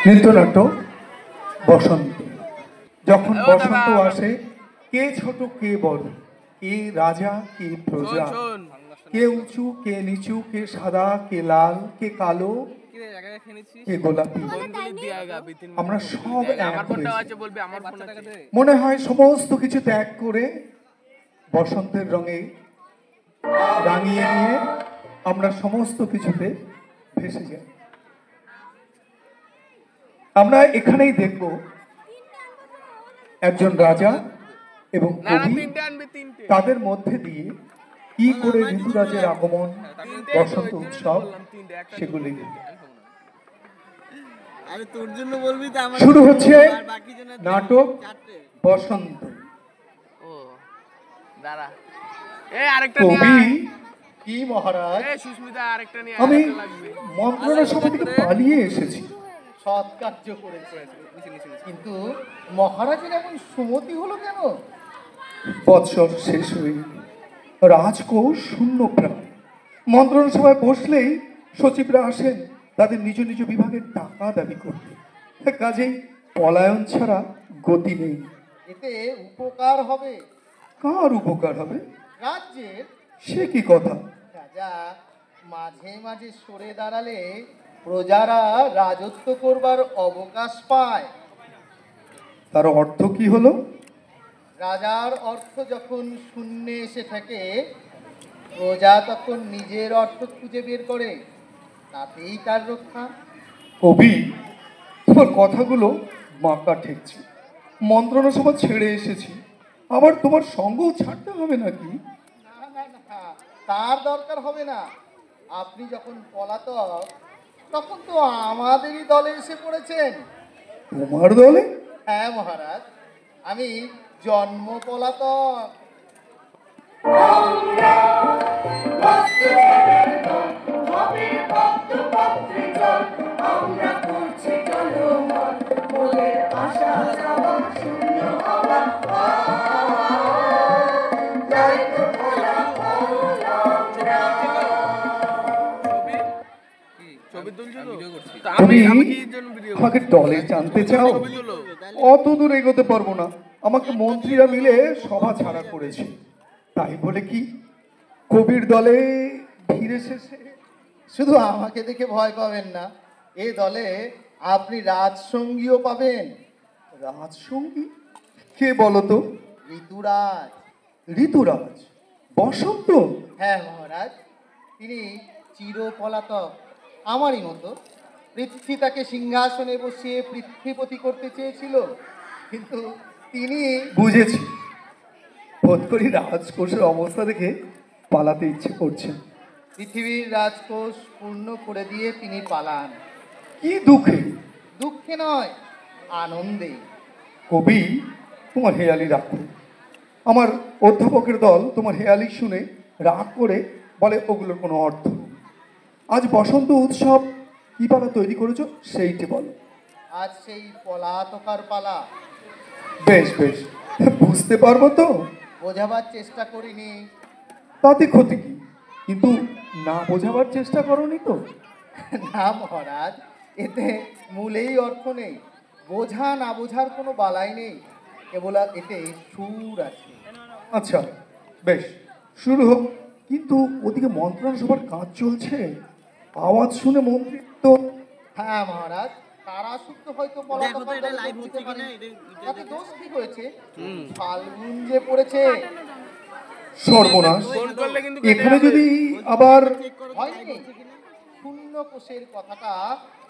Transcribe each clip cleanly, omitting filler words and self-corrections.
নৃত্যনাট্য বসন্ত। যখন বসন্ত আসে, কে ছোট কে বড়, কে রাজা কে প্রজা, কে উঁচু কে নিচু, কে সাদা কে লাল, কে কালো কে গোলাপি, আমরা সব এক হয়ে যাই। মনে হয় সমস্ত কিছু ত্যাগ করে বসন্তের রঙে রাঙিয়ে নিয়ে আমরা সমস্ত কিছুতে ভেসে যাই। আমরা এখানেই দেখব একজন রাজা এবং কবি তাদের মধ্যে দিয়ে কি করে ঋতুরাজের আগমন, বসন্ত উৎসব সেগুলি শুরু হচ্ছে। নাটক বসন্ত। কবি কি মহারাজ, আমি মন্ত্রণা সভা থেকে পালিয়ে এসেছি। সৎ কার্য করেছে, কিন্তু মহারাজের এমন সুমতি হলো কেন? বৎসর শেষ হয়ে রাজকোষ শূন্য প্রায়। মন্ত্রণা সভায় বসলেই সচিবরা আসেন তাদের নিজ নিজ বিভাগের টাকা দাবি করতে। কাজেই পলায়ন ছাড়া গতি নেই। এতে উপকার হবে। কার উপকার হবে? রাজ্যের। সে কি কথা? রাজা মাঝে মাঝে সরে দাঁড়ালে প্রজারা রাজত্ব করবার অবকাশ পায়। তার অর্থ কি হলো? রাজার অর্থ যখন শূন্যে এসে থাকে, প্রজা তখন নিজের অর্থ খুঁজে বের করে, তাতেই তার রক্ষা। কবি, তোমার কথাগুলো বাঁকা ঠেকছে। মন্ত্রণা সভা ছেড়ে এসেছি, আবার তোমার সঙ্গও ছাড়তে হবে নাকি? না না না, তার দরকার হবে না। আপনি যখন পলাতক, তখন তো আমাদেরই দলে এসে পড়েছেন। তোমার দলে? হ্যাঁ মহারাজ, আমি জন্ম পলাতক। তুমি আমাকে দলে জানতে চাও? অত দূর এগোতে পারবো না। আমাকে মন্ত্রীরা মিলে সভা ছাড়া করেছে। তাই বলে কি কবির দলে ফিরে শেষে? শুধু আমাকে দেখে ভয় পাবেন না, এ দলে আপনি রাজসঙ্গীও পাবেন। রাজসঙ্গী? কে বলো তো? ঋতুরাজ। ঋতুরাজ? বসন্ত? হ্যাঁ মহারাজ, তিনি চিরপলাতক, আমারই মতো। পৃথ্বী তাকে সিংহাসনে বসিয়ে পৃথ্বীপতি করতে চেয়েছিল, কিন্তু তিনি... বুঝেছি, বোধ করি রাজকোষের অবস্থা দেখে পালাতে ইচ্ছে করছে। পৃথিবীর রাজকোষ পূর্ণ করে দিয়ে তিনি পালান। কি দুঃখে? দুঃখে নয়, আনন্দে। কবি, তোমার হেয়ালি রাখো। আমার অধ্যাপকের দল তোমার হেয়ালি শুনে রাগ করে বলে ওগুলোর কোনো অর্থ নেই। আজ বসন্ত উৎসব কি পালা তৈরি করেছো সেইটি বলো। আজ সেই পলাতকার পালা। বেশ বেশ, বুঝতে পারবো তো? বোঝাবার চেষ্টা করিনি। তাতে ক্ষতি কি? কিন্তু না বোঝাবার চেষ্টা করনি তো? না মহারাজ, এতে মূলেই অর্থ নেই। বোঝা না বোঝার কোনো বালাই নেই, কেবল এতে সুর আছে। আচ্ছা বেশ, শুরু হোক। কিন্তু ওদিকে মন্ত্রণা সভার কাজ চলছে, আওয়াজ শুনে মন্ত্রী তো... হ্যাঁ মহারাজ, তারা শুদ্ধ হয়তো পলাতকের দলে যোগ দিতে পারে। তাতে দোষ কি হয়েছে? ফাল্গুন যে পড়েছে। সর্বনাশ! এখানে যদি আবার... হয়নি, শূন্য কোষের কথাটা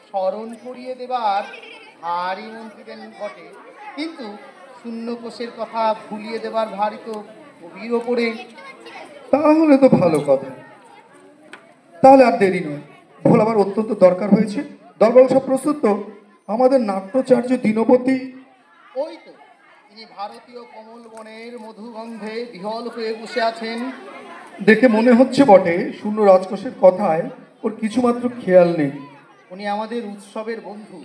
স্মরণ করিয়ে দেবার ভারী মন্ত্রীদের ঘটে, কিন্তু শূন্য কোষের কথা ভুলিয়ে দেবার ভারী তো কবির ওপরে। তাহলে তো ভালো কথা। তাহলে আর দেরি নয়, ভোলাবার অত্যন্ত দরকার হয়েছে। দরবার সব প্রস্তুত তো? আমাদের নাট্যাচার্য দীনপতি? ওই তো, তিনি ভারতীয় কমল বনের মধুগন্ধে বিহল হয়ে বসে আছেন। দেখে মনে হচ্ছে বটে শূন্য রাজকোষের কথায় ওর কিছুমাত্র খেয়াল নেই। উনি আমাদের উৎসবের বন্ধু।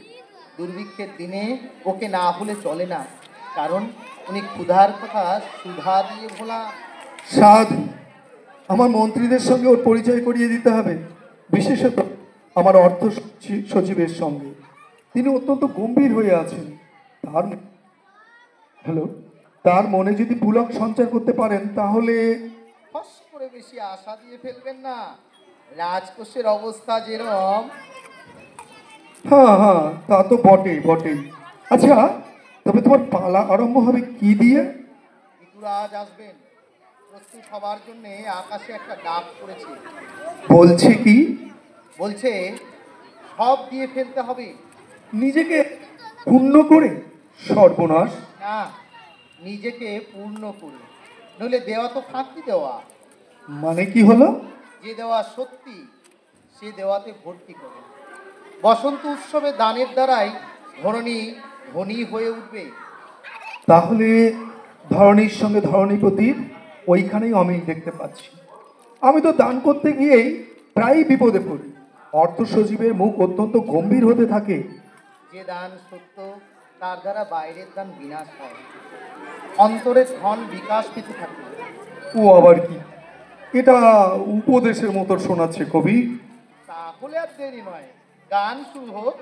দুর্ভিক্ষের দিনে ওকে না হলে চলে না, কারণ উনি ক্ষুধার কথা সুধা দিয়ে ভোলা। সাধু, আমার মন্ত্রীদের সঙ্গে ওর পরিচয় করিয়ে দিতে হবে, বিশেষত আমার অর্থ সচিবের সঙ্গে। তিনি অত্যন্ত গম্ভীর হয়ে আছেন। তার হ্যালো, তার মনে যদি পুলক সঞ্চার করতে পারেন তাহলে। ফস করে বেশি আশা দিয়ে ফেলবেন না। রাজকোষের অবস্থা যেরকম। হ্যাঁ হ্যাঁ, তা তো বটেই বটেই। আচ্ছা, তবে তোমার পালা আরম্ভ হবে কি দিয়ে? ঋতুরাজ আসবেন, প্রস্তুত হবার জন্য আকাশে একটা ডাক পড়েছে। বলছে কি? বলছে সব দিয়ে ফেলতে হবে। নিজেকে পূর্ণ করে? সর্বনাশ! না, নিজেকে পূর্ণ করে, নইলে দেওয়া তো ফাঁকি দেওয়া। মানে কি হলো? যে দেওয়া সত্যি সে দেওয়াতে ভর্তি করে। বসন্ত উৎসবে দানের দ্বারাই ধরণী ধনী হয়ে উঠবে। তাহলে ধরণীর সঙ্গে ধরণীপতির ওইখানেই অমিল দেখতে পাচ্ছি। আমি তো দান করতে গিয়েই প্রায়ই বিপদে পড়ি। অর্থ সচিবের মুখ অত্যন্ত গম্ভীর হতে থাকে। যে দান সত্য তার দ্বারা বাইরের দান বিনাশ হয়, অন্তরের ধন বিকাশ পেতে থাকে। ও আবার কি? এটা উপদেশের মতো শোনাচ্ছে কবি। তাহলে আর দেরি নয়, গান শুরু হোক।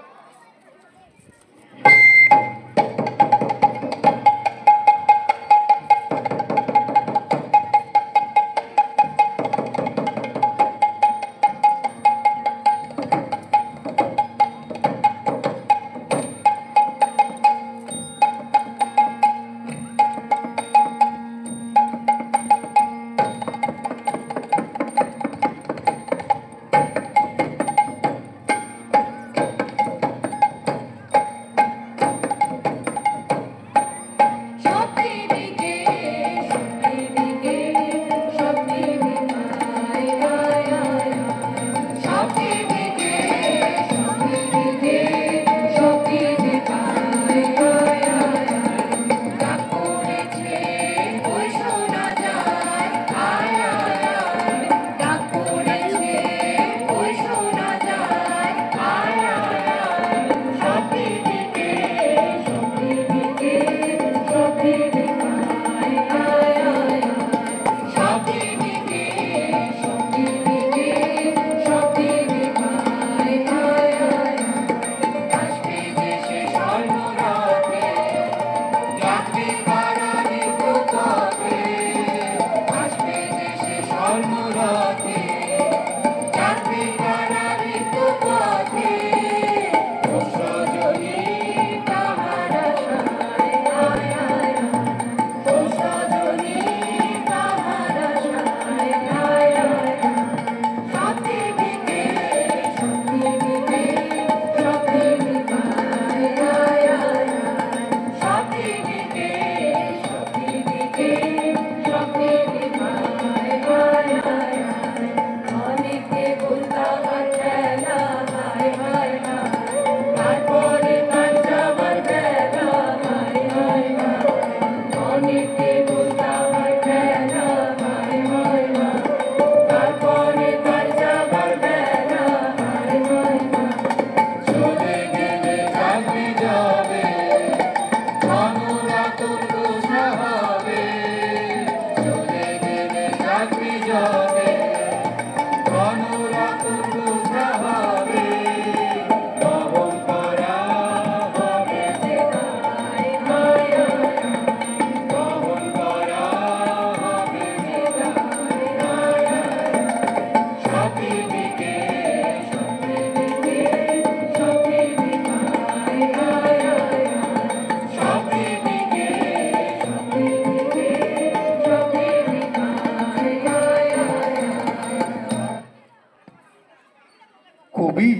কবি,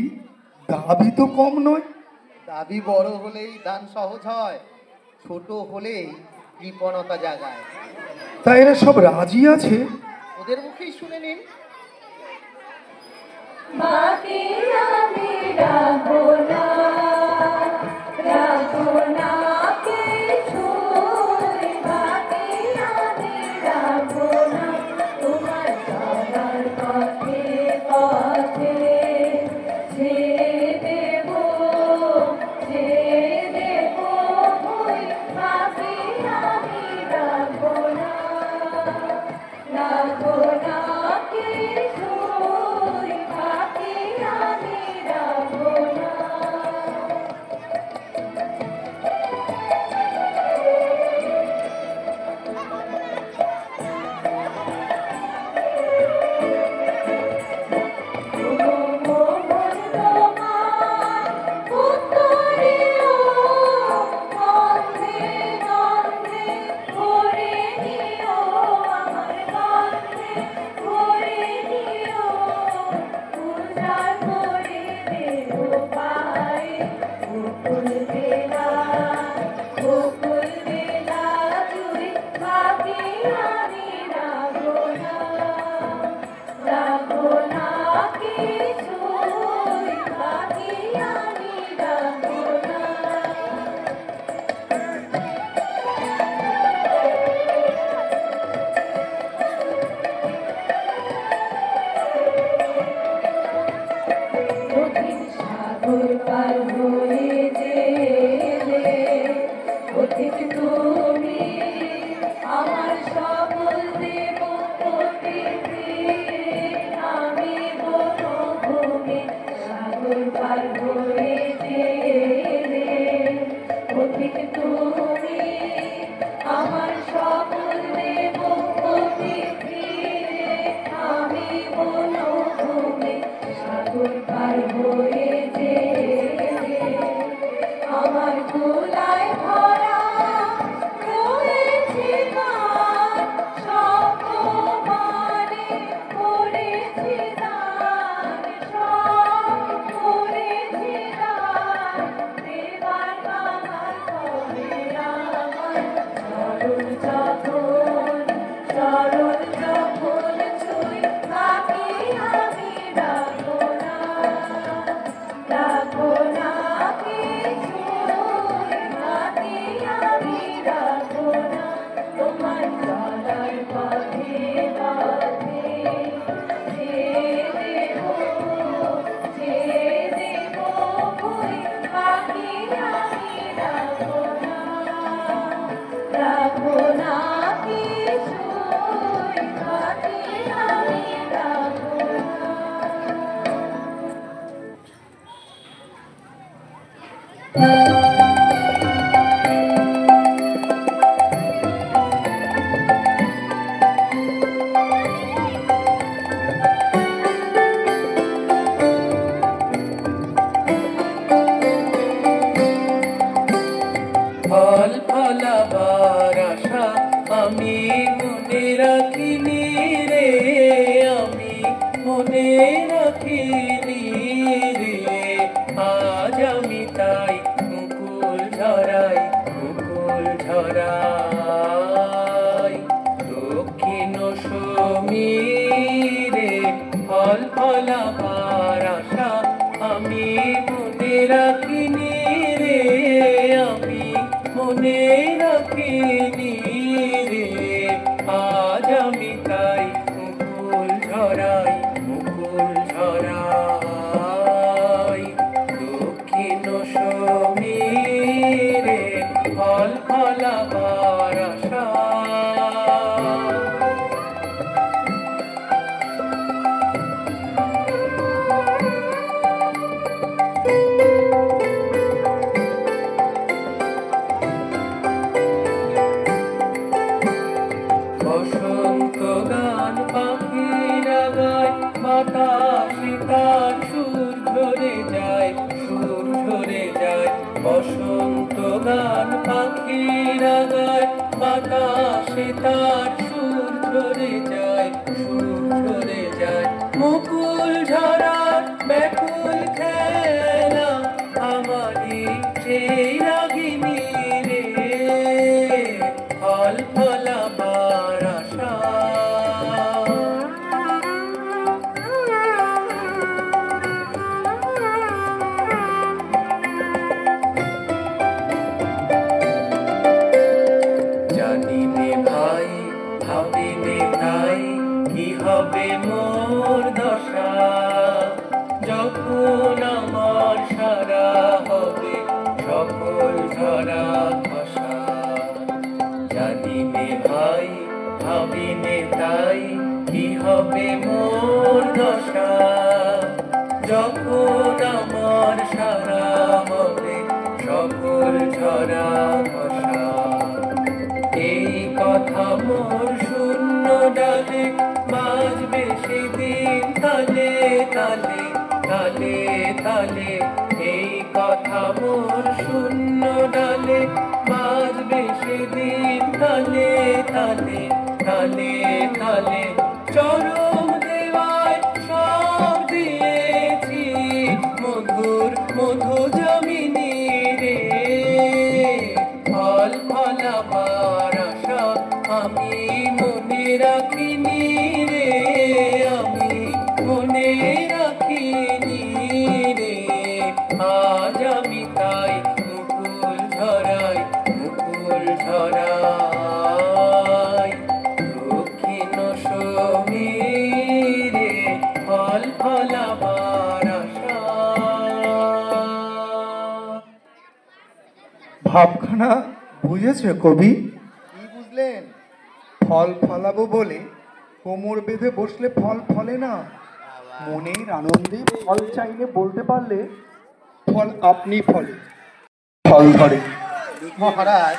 দাবি তো কম নয়। দাবি বড় হলেই দান সহজ হয়, ছোট হলেই কৃপণতা জাগায়। তাই এরা সব রাজি আছে? ওদের মুখেই শুনে নিন। মাকে আমি রাখো না, রাখো না কিছুই, মাকে আমি রাখো না, তোমার যাবার পথে পথে ছেড়ে দেব, ছেড়ে দেব ভুই, মাকে আমি রাখো না, রাখো না কিছুই, মাকে আমি রাখো না। বকুল বেলা বকুল বেলা তুই থাকি আমি রাখো না কিছুই থাকি আমি রাখো না। কঠিন সাগর পার হয়ে যেলে কঠিন তুমি আমার সকল দেব প্রতিটি আমি বনভূমি সাগর পার হয়ে যেলে কঠিন তুমি আমার সকল দেব প্রতিটি আমি বনভূমি সাগর পার হয়ে যেলে আমার গোলায় ভরা রয়েছে গান সপমানে করেছি দান সব করেছি দান দেবার আমার করে আমার চরণ যখন ছুঁই থাকি আমি রাখো না কিছুই থাকি আমি রাখো না তোমার চলার পথে পথে যে দেব ভুই থাকি আমি রাখো না কিছুই থাকি আমি রাখো না। ফল ফলাবার আশা আমি মনে রাখিনি রে, আমি মনে রাখিনি রে। আজ আমি তাই মুকুল ঝরাই দক্ষিণ সমীরে। ফল ফলাবার আশা আমি মনে রাখিনি রে, আমি মনে রাখিনি রে। আজ আমি তাই মুকুল ঝরাই দক্ষিণ সমীরে। ফল ফলাবার আশা বসন্ত গান পাখিরা গায়, বাতাসে তার সুর ঝরে যায়। বসন্ত গান পাখিরা গায়, বাতাসে তার সুর ঝরে যায়। মুকুল ঝরার ব্যাকুল খেলা আমারই সেই রাগিনী রে। ফল ফলাবার আশা জানি নে ভাই, ভাবি নে তাই কি হবে মোর দশা, যখন আমার সারা হবে সকল ঝরা ভাষা। জানি নে ভাই, ভাবি নে তাই কি হবে মোর দশা, যখন আমার সারা হবে সকল ঝরা ভাষা। এই কথা মোর শূন্য ডালে বাজবে সেদিন তালে তালে তালে তালে। এই কথা মোর শূন্য ডালে বাজবে সেদিন তালে তালে তালে তালে। চরম দেওয়ায় সব দিয়েছি মধুর মধু জমিনী ভাবখানা বুঝেছ কবি? কি বুঝলেন? ফল ফলাবো বলে কোমর বেঁধে বসলে ফল ফলে না। মনের আনন্দে ফল চাইলে বলতে পারলে ফল আপনি ফলে, ফল ধরে। মহারাজ,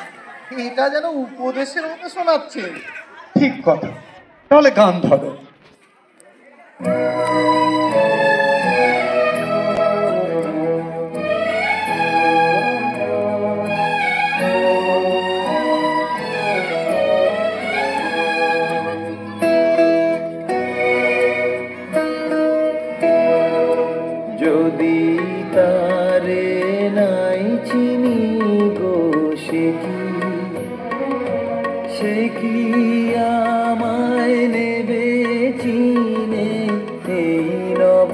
এটা যেন উপদেশের মতো শোনাচ্ছে। ঠিক কথা, তাহলে গান ধরো। যদি তারে নাই চিনি গো সে কি আমায় নেবে চিনে এই নব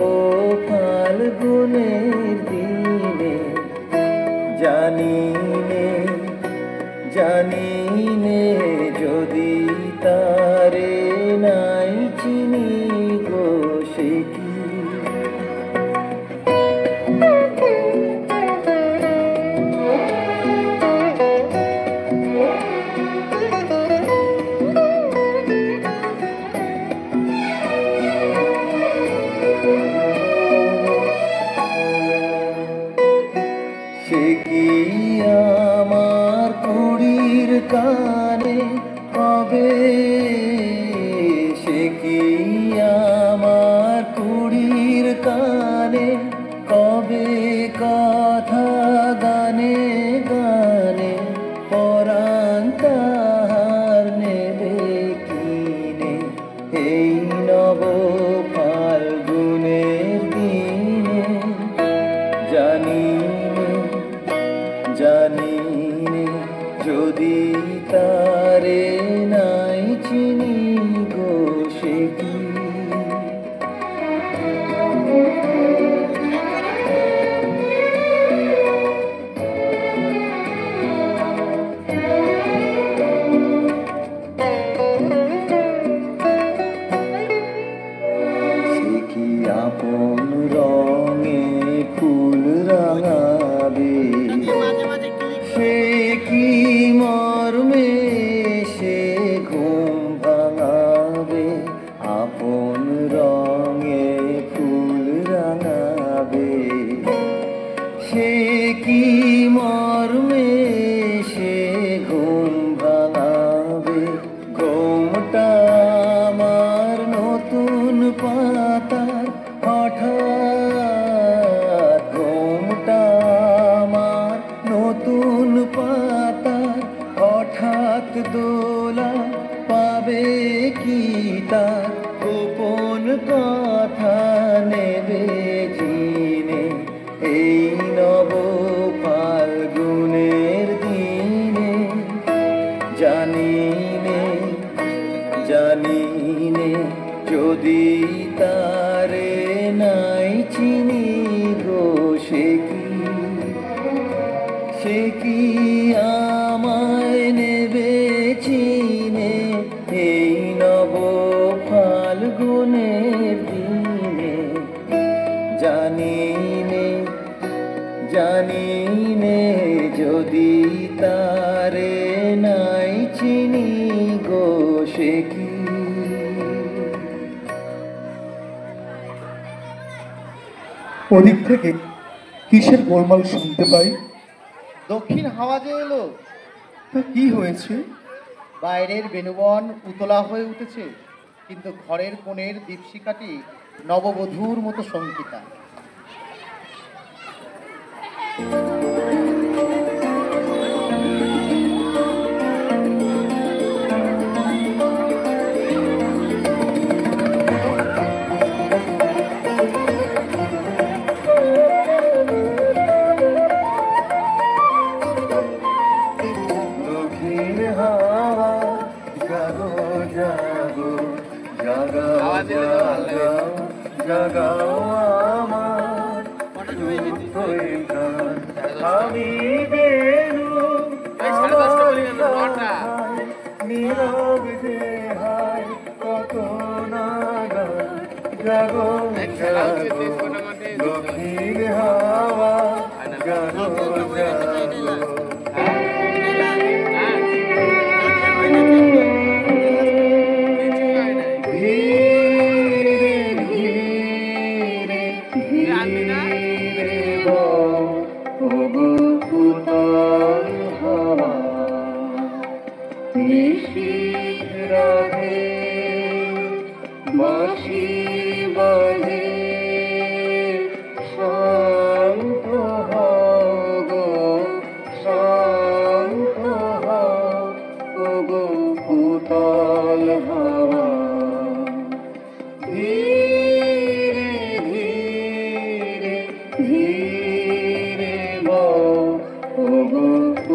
ফাল্গুনের দিনে। জানিনে যদি তারে নাই চিনি গো সে কি। সে কি আমার কুড়ির কানে কবে, সে কি আমার কুড়ির কানে কবে কথা গানে গানে পরাণ তাহার নেবে কিনে এই নব ফাল্গুনের দিনে। জানিনে যদি তারে নাই চিনি গো সে কি। সে কি আপন রঙে ফুল রাঙাবে, সে কি মর্মে সে ঘুম ভাঙাবে। আপন রঙে ফুল রাঙাবে, সে কি মর্মে সে ঘুম ভাঙাবে। ঘুমটা আমার নতুন পাতার হঠাৎ, ঘুমটা আমার নতুন পাতার হঠাৎ দোলা পাবে কি তার গোপন কথা নেবে চিনে এই নব ফাল্গুনের দিনে। জানিনে যদি তারে নাই চিনি গো সে কি আমায় নেবে চিনে এই নব ফাল্গুনের দিনে। জানিনে যদি তারে নাই চিনি গো সে কি। ওদিক থেকে কিসের গোলমাল শুনতে পাই? দক্ষিণ হাওয়া যে এলো। তা কি হয়েছে? বাইরের বেণুবন উতলা হয়ে উঠেছে, কিন্তু ঘরের কোণের দীপশিখাটি নববধূর মতো শঙ্কিতা। জাগাও আমার আমি বেরু নীরব যে হায় কত নাগান। জাগো দক্ষিণ হাওয়া জাগো জাগো। উতল হাওয়া নিশীথ রাতে বাঁশি বাজে শান্ত হও গো, শান্ত হও ওগো উতল হাওয়া। ধীরে ধীরে ধীরে বও ওগো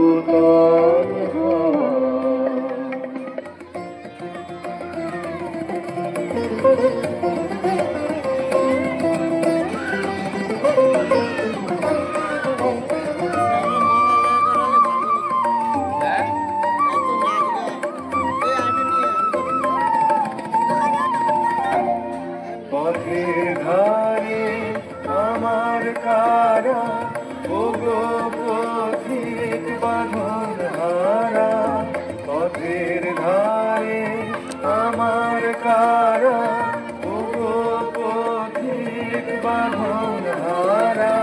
উতল হাওয়া। পথের ধারে আমার কারা ওগো পথিক বাঁধন হারা। পথের ধারে আমার কারা ওগো পথিক বাঁধন হারা।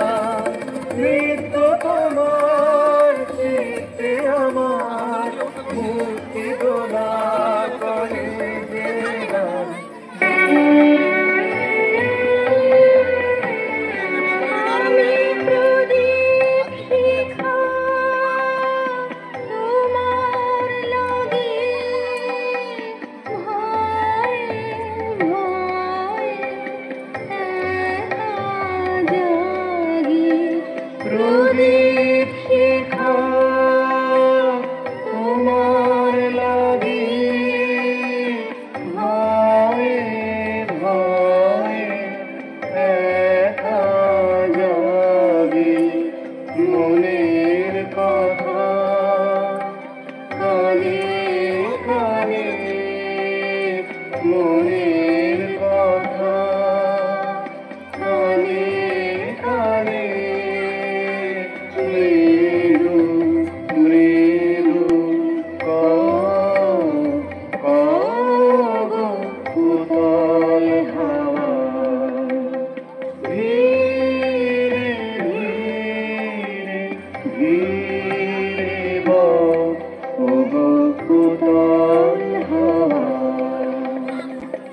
নিত্য তোমার চিত্তে আমার মুক্তি দোলা করে যে গান। প্রদীপ শিখা তোমার লাগি ভয়ে ভয়ে একা জাগি। মনের কথা কানে কানে, মনের কথা কানে কানে। মৃদু মৃদু কও কও গো উতল হাওয়া। ধীরে ধীরে ধীরে বও ওগো উতল হাওয়া।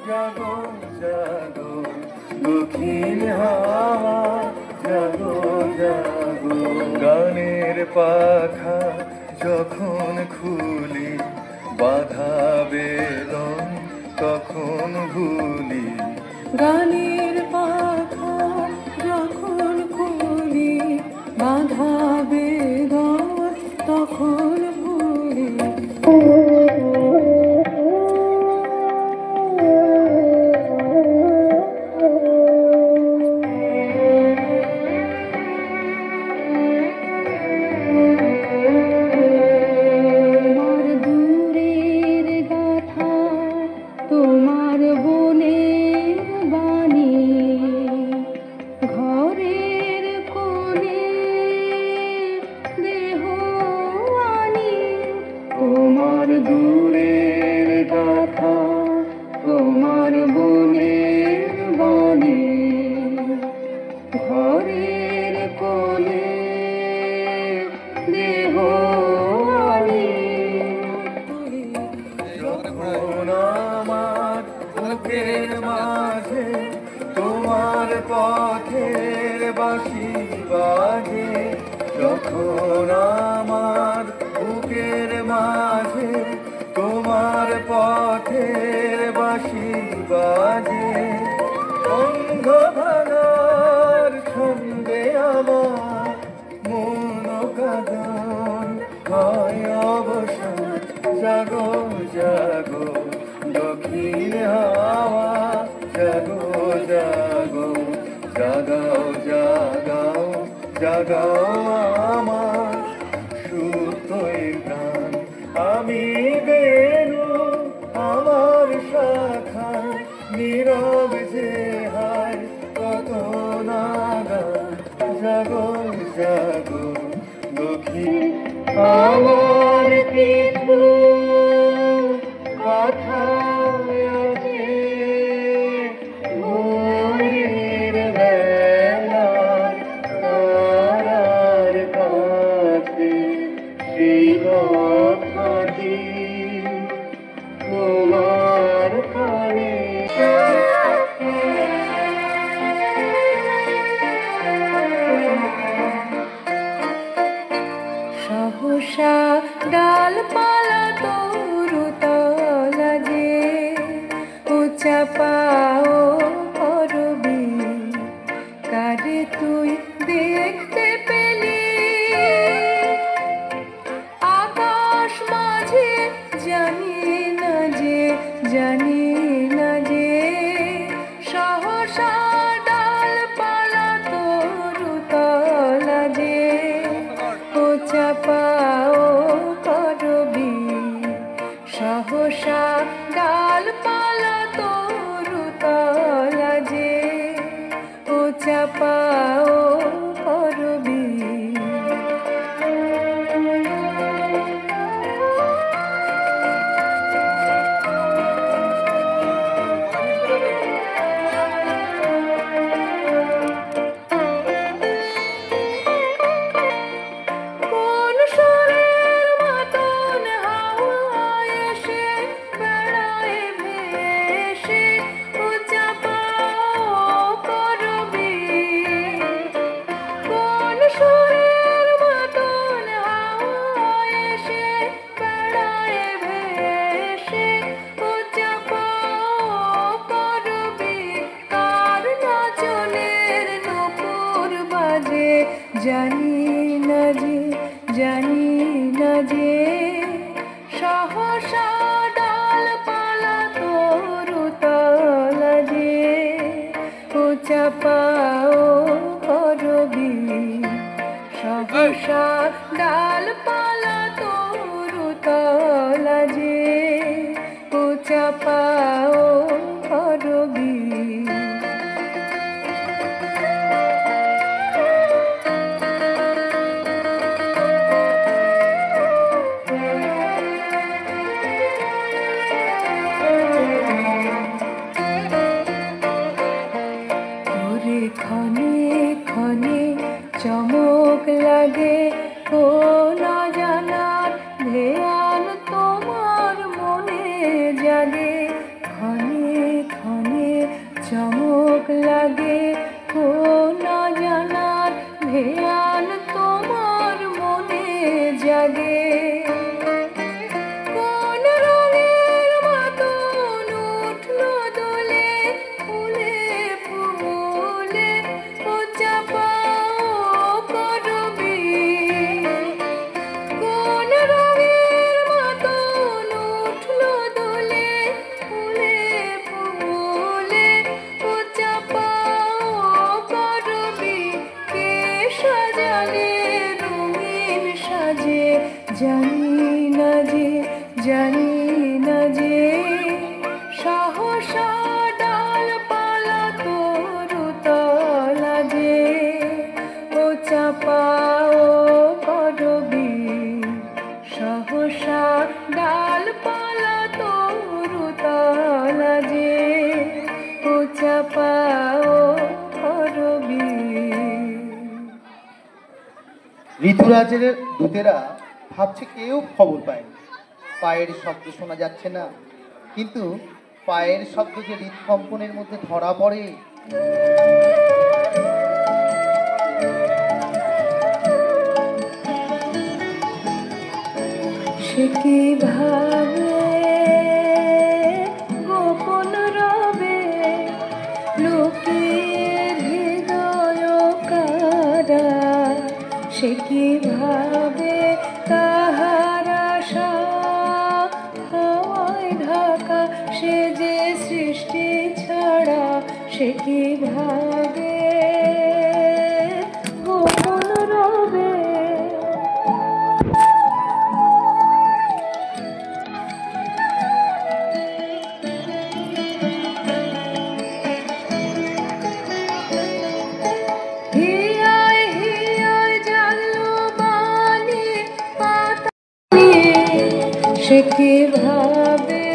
জাগো জাগো দক্ষিণ হাওয়া, জাগো জাগো। গানের পাখা যখন খুলি বাধা বেদন তখন ভুলি। গানের পাখা যখন খুলি বাধা বেদন তখন ভুলি। তোমার দূরের গাথা, তোমার বনের বাণী, ঘরের কোণে দেহ আনি। তোমার দূরের গাথা, তোমার বনের বাণী, ঘরের কোণে দেহ আনি। যখন আমার বুকের মাঝে তোমার পথের বাঁশি বাজে। যখন আমার বুকের মাঝে তোমার পথের বাঁশি বাজে। অন্ধ ভাঙার ছন্দে আমার মন কাঁদন হয় অবসান। জাগো জাগো দক্ষিণ হাওয়া, জাগো জাগো জাগাও জাগাও জাগাও আমার সুপ্ত প্রাণ। আমি বেনু আমার শাখা নীরব যে হায় কত নাগান। জাগো জাগো দক্ষিণ আমার কিছু কথা আছে ভোরের বেলা তারার সহসা ডালপালা তরুতলা যে উঁচা পাও করবি কারে তুই দেখতে পেলি আকাশ মাঝে জানি না যে সহসা ডালপালা তরুতলা যে উঁচা পাও করবি সহসা ডালপালা তরুতলা যে উঁচা পাও করবি কোন সুরের মতন হাওয়া এসে বেড়ায় ভেসে উঁচা পাও করবি কোন সুরের মতন হাওয়া এসে বেড়ায় ভেসে উঁচা পাও করবি কার নাচনের নূপুর বাজে জানি না যে সহসা ডালপালা তরুতলা যে উঁচা পাও করবি সহসা ডালপালা তরুতলা যে উঁচা পাও করবি তোরে ক্ষণে ক্ষণে চমক লাগে কোন জানার ধ্যান তোমার মনে জাগে ক্ষণে ক্ষণে চমক লাগে কোন জানার ধ্যান তোমার মনে জাগে কোন রঙের মতন উঠলো দোলে ফুলে ফুলে উঁচা পাও করবি কোন রঙের মতন উঠলো দোলে ফুলে ফুলে উঁচা পাও করবি কে সাজালে রঙিন সাজে জানি না যে সহসা ডালপালা তরুতলা যে উঁচা পাও করবি সহসা ডালপালা তরুতলা যে উঁচা পাও করবি ঋতুরাজের দূতেরা ভাবছে কেউ খবর পায়নি পায়ের শব্দ শোনা যাচ্ছে না কিন্তু পায়ের শব্দ যে হৃদকম্পনের মধ্যে ধরা পড়ে সে কি ভাবে গোপন রবে লুকিয়ে হৃদয় কারা সে কি ভাবে তাহার আশা হাওয়ায় ঢাকা সে যে সৃষ্টি ছাড়া সে কি ভাবে গোপন রবে সে কি ভাবে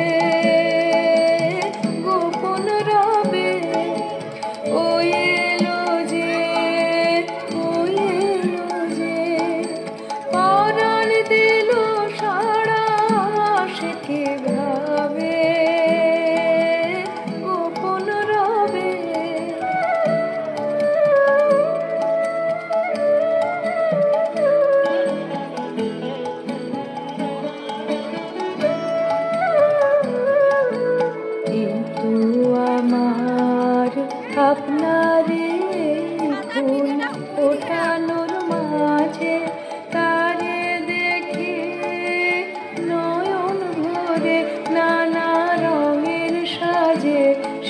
গোপন রবে ও এলো যে পরাণ দিল সারা সে কি ভাবে গোপন রবে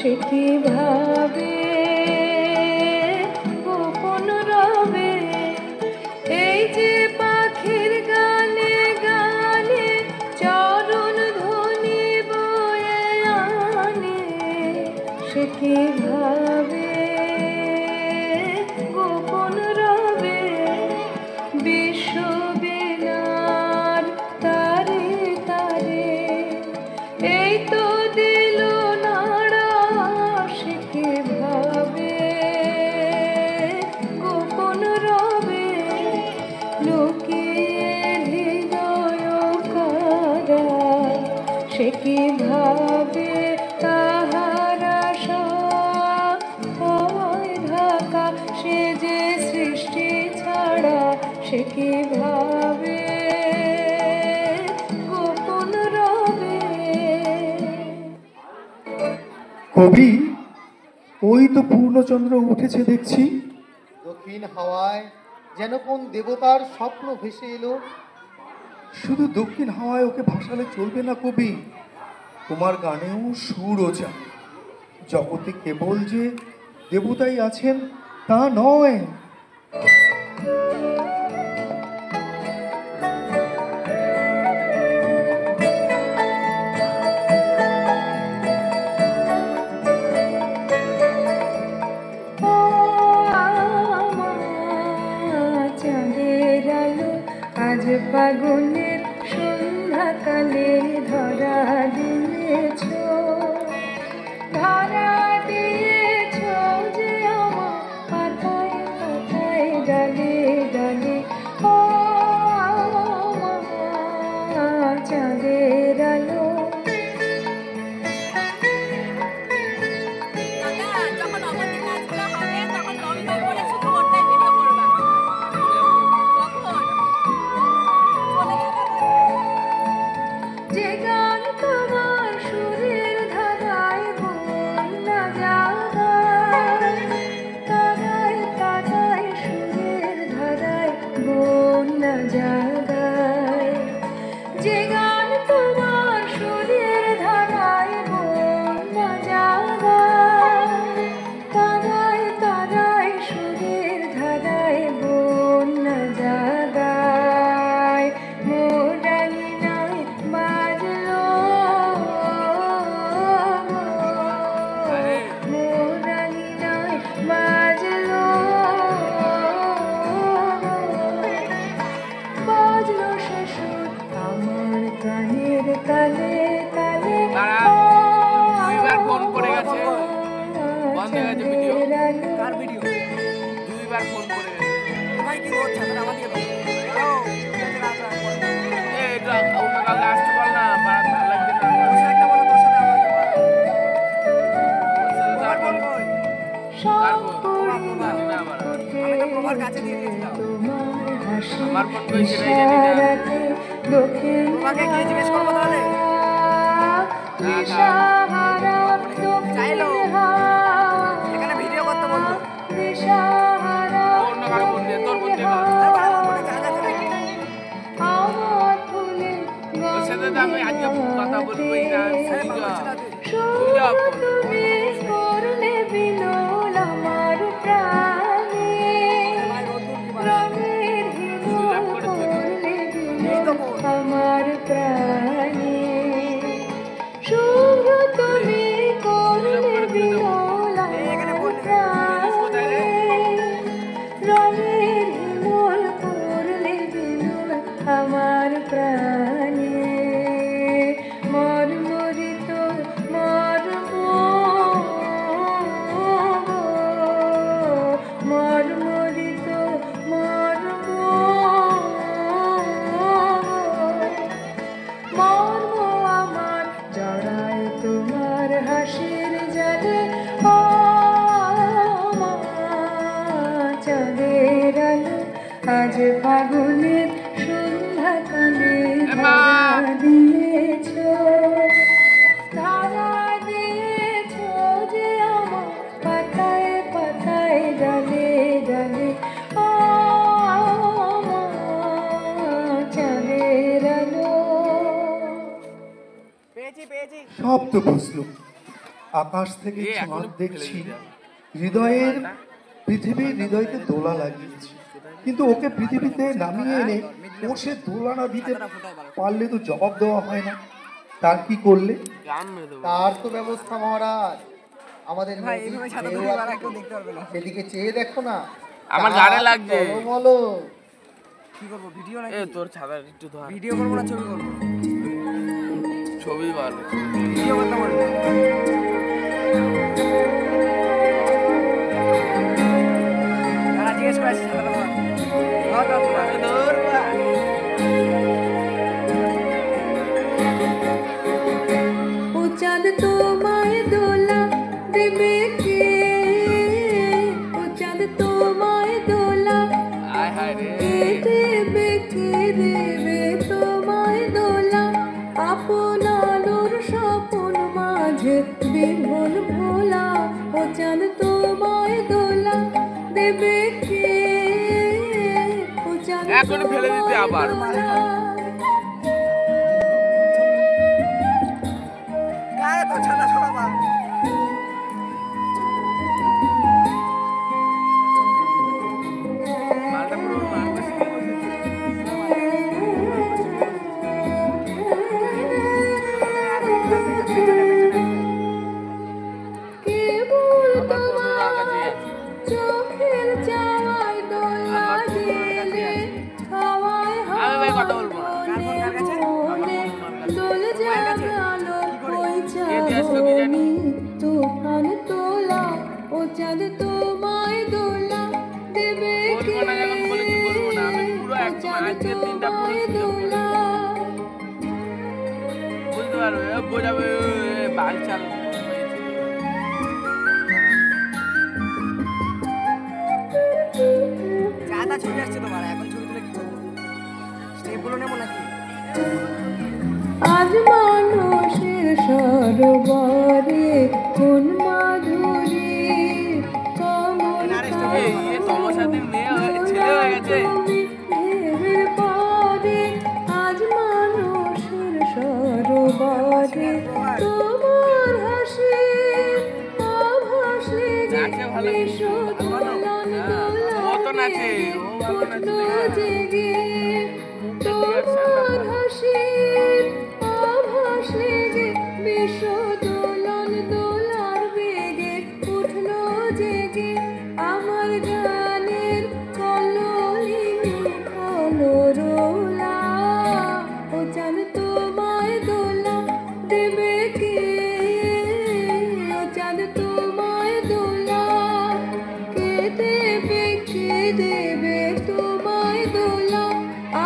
সে কি ভাবে গোপন রবে এই যে পাখির গানে গানে চরণ ধ্বনি বয়ে আনে সে কি ভাবে গোপন রবে বিশ্ববিলার তারে তারে এই তো দিল নাড়া সে কি ভাবে গোপন রবে লুকিয়ে হৃদয় কারা সে কি ভাবে তাহার আশা হয় ঢাকা সে যে সৃষ্টি ছাড়া সে কি ভাবে গোপন রবে কবি, ওই তো পূর্ণচন্দ্র উঠেছে দেখছি। দক্ষিণ হাওয়ায় যেন কোন দেবতার স্বপ্ন ভেসে এলো। শুধু দক্ষিণ হাওয়ায় ওকে ভাসালে চলবে না কবি, তোমার গানেও সুর ও চাই। জগতে কেবল যে দেবতাই আছেন তা নয়। চাঁদের আলো আজ ফাগুনের সন্ধ্যাকালে ধরা দিয়েছ ধরা দিয়েছ যে আমার পাতায় পাতায় ডালে ডালে ও আমার চাঁদের আলো যখন অবধি নাচগুলো হবে তখন লম্বা করে শুধু ওটাই ভিডিও করবা যে গান তোমার সুরের ধারায় বন্যা জাগায় তারায় তারায় সুরের ধারায় বন্যা জাগায় যে গান তোমার সুরের ধারায় বন্যা জাগায় তারায় তারায় সুরের ধারায় বন্যা জাগায় মোরালি নাই বাজলো মোরালি নাই বাজলো বাজলো সে সুর আমার কানের তালে তালে দুইবার ফোন করে গেছে, বন্ধ হয়ে গেছে ভিডিও। কার ভিডিও? দুইবার ফোন করে গেছে। ভাই কি করছ? আমাকে দাও। এটা অন্য কাউকে আসতে বল না, ভালো লাগছে না। তোর সাথে বলো, তোর সাথে আমাকে বল। কার ফোন কই? কার ফোন? জানি না আমার। আমি তো প্রভার কাছে দিয়ে দিয়েছিলাম। আমার ফোন কই সেটাই জানি না। তোমাকে কি জিজ্ঞেস করবো তাহলে? চাইলো এখানে ভিডিও করতে বলতো। অন্য কারো ফোন দিয়ে, তোর ফোন দিয়ে কর। ওর সাথে তো আমি আজকে কথা বলবোই না। তুমি করলে বিলোল আমার প্রাণে রঙের হিমল করলে বিলোল আমার প্রাণে শুভ্র তুমি করলে বিলোল আমার প্রাণে রঙের হিমল করলে বিলোল আমার প্রাণে মর্মরিত মর্মরিত মর্ম আমার জড়ায় তোমার হাসির জালে ও আমার চাঁদের আলো আজ ফাগুনের সন্ধ্যাকালে ধরা দিয়েছ ধরা দিয়েছ যে আমার পাতায় পাতায় ডালে ডালে ও আমার চাঁদের আলো পেয়েছি পেয়েছি। সব তো বুঝলো, আকাশ থেকে চাঁদ দেখছি, হৃদয়ের পৃথিবীর হৃদয়কে দোলা লাগিয়েছি, কিন্তু ওকে পৃথিবীতে নামিয়ে এনে ও সে দোলা না দিতে পারলে তো জবাব দেওয়া হয় না। তার কি করলে? তার তো ব্যবস্থা মহারাজ, আমাদের নদীর ঢেউ আছে তো, সেদিকে চেয়ে দেখো না, আমার গাড়ে লাগছে। বলো কি করবো, ভিডিও নাকি? এ তোর ছাতা একটু ধর। ভিডিও করবো না ছবি করবো? ছবি ভালো। ভিডিও করতে বলবো। দাঁড়া, জিজ্ঞেস করে আসছি ছাতাটা ধর। ধর, ধর, ধর। ও চাঁদ তোমায় দোলা দেবে কে? ও চাঁদ তোমায় দোলা আয় হায় রে। কে দেবে? কে দেবে তোমায় দোলা? আপন আলোর স্বপন মাঝে বিমল ভোলা। ও চাঁদ তোমায় দোলা দেবে কে? ও চাঁদ এখনই ফেলে দিতে আবার। গায়ে তো ছাতা সরাবা। মালটা পুরো মারবে শিখে বসেছে। কেবল আমার ফটো তোমার কাছে আছে। চোখের চাওয়ায় দোলা আমার ফটো দিলে হাওয়ায় আমি ভাই কথা বলবো না। কার কাছে? মনে দোল জাগালো বইছা কে দিয়ে আসলো কি জানি? তুফান তোলা। ও চাঁদ তোমায় দোলা দেবে কে? বলবো না, যখন বলেছি বলবো না। আমি পুরো ও একদম চাঁদ আজকের দিনটা পুরো তোমায় সুযোগ করে দোলা। বুঝতে পারবে, বোঝাবে বাল চাল। ছাতা ছবি আসছে তোমার, এখন ছবি তুলে কি করবো? স্টেপগুলো নেবো নাকি? আজ মানুষের সরোবরে কোন মাধুরী কমল এই তমসাদের মেয়ে ছেলে হয়ে গেছে। ঢেউয়ের পরে আজ মানুষের সরোবরে তোমার হাসি আভাস নাচে ভালো লেগে কিন্তু, ভালো দোলন হ্যাঁ, ও তো নাচে, ও ভালো নাচে। জেগে তোমার হাসি আভাস লেগে বিশ্ব দোলন দোলার বেগে উঠলো জেগে আমার গানের কললিনী কলরোলা। ও চাঁদ তোমায় দোলা দেবে কে? ও চাঁদ তোমায় দোলা কে দেবে? কে দেবে তোমায় দোলা?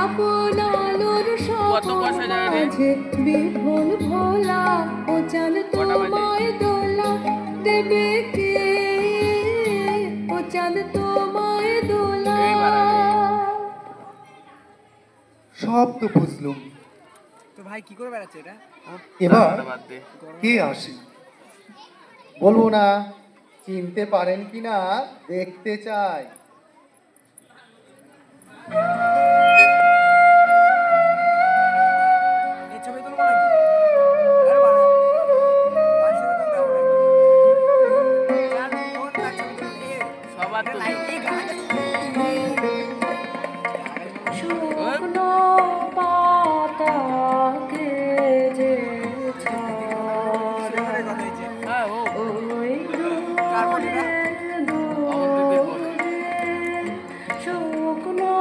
আপন আলোর কত পয়সা যায় রে? মাঝে বিভোল ভোলা। ও চাঁদ কটা বাজে? তোমায় দোলা দেবে কে? ও চাঁদ তোমায় দোলা। এই বাড়ালে। সব তো বুঝলুম, তো ভাই কি করে বেড়াচ্ছে এটা? এবার দাঁড়া, বাদ দে। কে আসে? বলবো না, চিনতে পারেন কিনা দেখতে চাই। এই ছবি তুলবো নাকি? আরে বাবা, পাঁচশো টাকা দাও নাকি? চার ফোন তার ছবি তুলতে। সবার তো লাইট এই গানটা শুকনো পাতাকে যে ছড়া কথা হয়েছে। হ্যাঁ, ও ওই কার ফোন এটা? অবন্তীদের বলে। শুকনো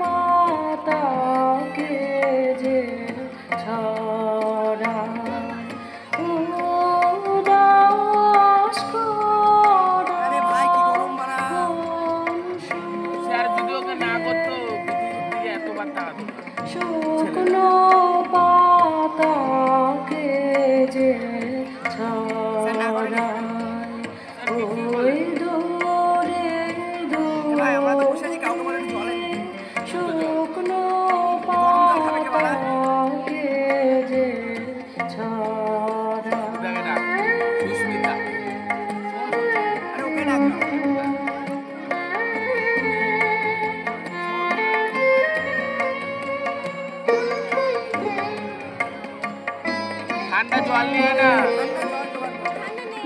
পাতাকে যে ছড়া উদাস করা আরে ভাই কি গরম বাড়া। সে আর যদি ওকে না করতো পৃথিবীর দিকে এতবার তাকাতো না। শুকনো পাতাকে যে ছড়ায় ওই দূরে ভাই আমরা তো বসে দূরে আছি, কাউকে বলে জল এনে দিতে। শুকনো গরম জল খাবে কে বাড়া? পাতাকে যে ওটাকে ডাক, সুস্মিতা। আরে ওকে ডাক না। ঠান্ডা জল নিয়ে না। ঠান্ডা নেই।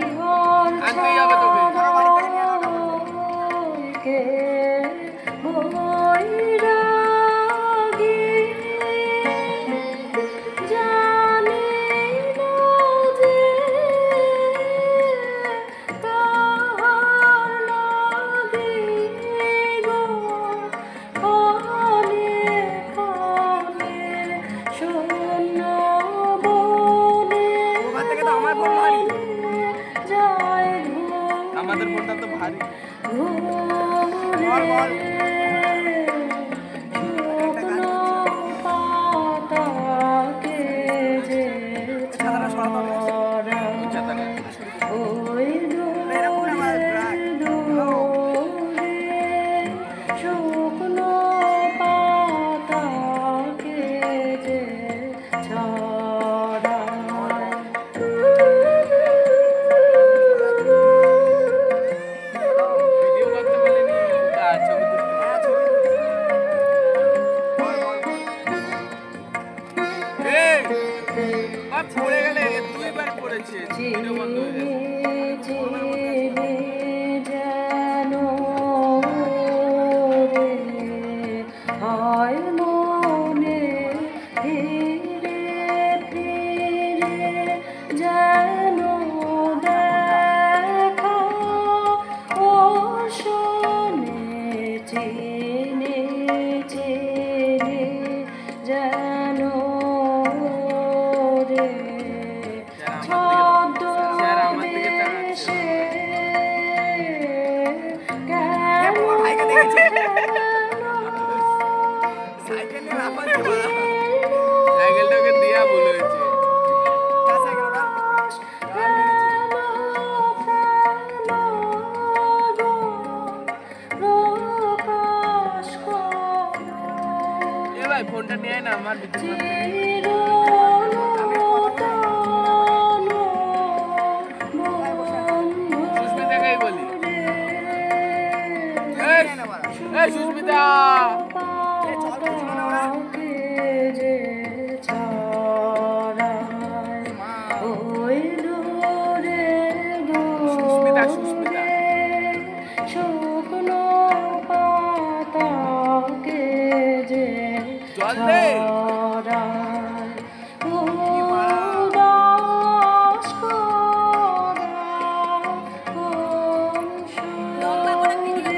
যে ছড়া ভিডিও করতে বলেনি ছবি তুলতে এই আর পড়ে গেলে দুইবার পড়েছে ভিডিও বন্ধ হয়ে গেছে হয় মনে ফিরে ফিরে যেন দেখা ও শোনে চিনে চিনে যেন রে ছদ্মবেশে কেন সাইকেলটাকে দিয়া ভুল হয়েছে এ ভাই ফোনটা নিয়ে আয় না আমার সুস্মিতাকেই বলি এই সুস্মিতা সুস্মিতা সুস্মিতা শুকনো পাতাকে যে জল দে ছড়ায় উদাস করা কোন লম্বা করে ভিডিও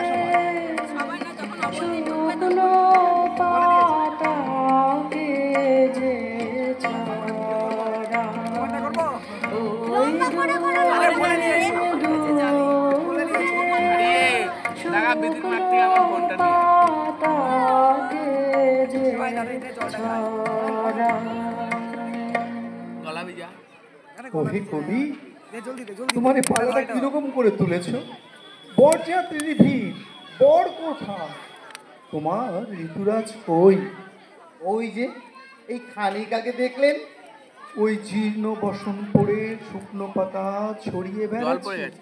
সুরে সবাই না যখন অপরদিন ঢুকবে শুকনো পাতাকে যে ছড়ায় লম্বা করে করে টাকা বিদ্যুৎ মাঠ থেকে আমার ফোনটা নিয়ে গলা ভিজা ওহে কবি, তোমার এই পালাটা কিরকম করে তুলেছ? বরযাত্রীর ভিড়, বর কোথা? তোমার ঋতুরাজ কই? ওই যে এই খানিক আগে দেখলেন, ওই জীর্ণ বসন পড়ে শুকনো পাতা ছড়িয়ে জল পড়ে বেড়াচ্ছে। গেছে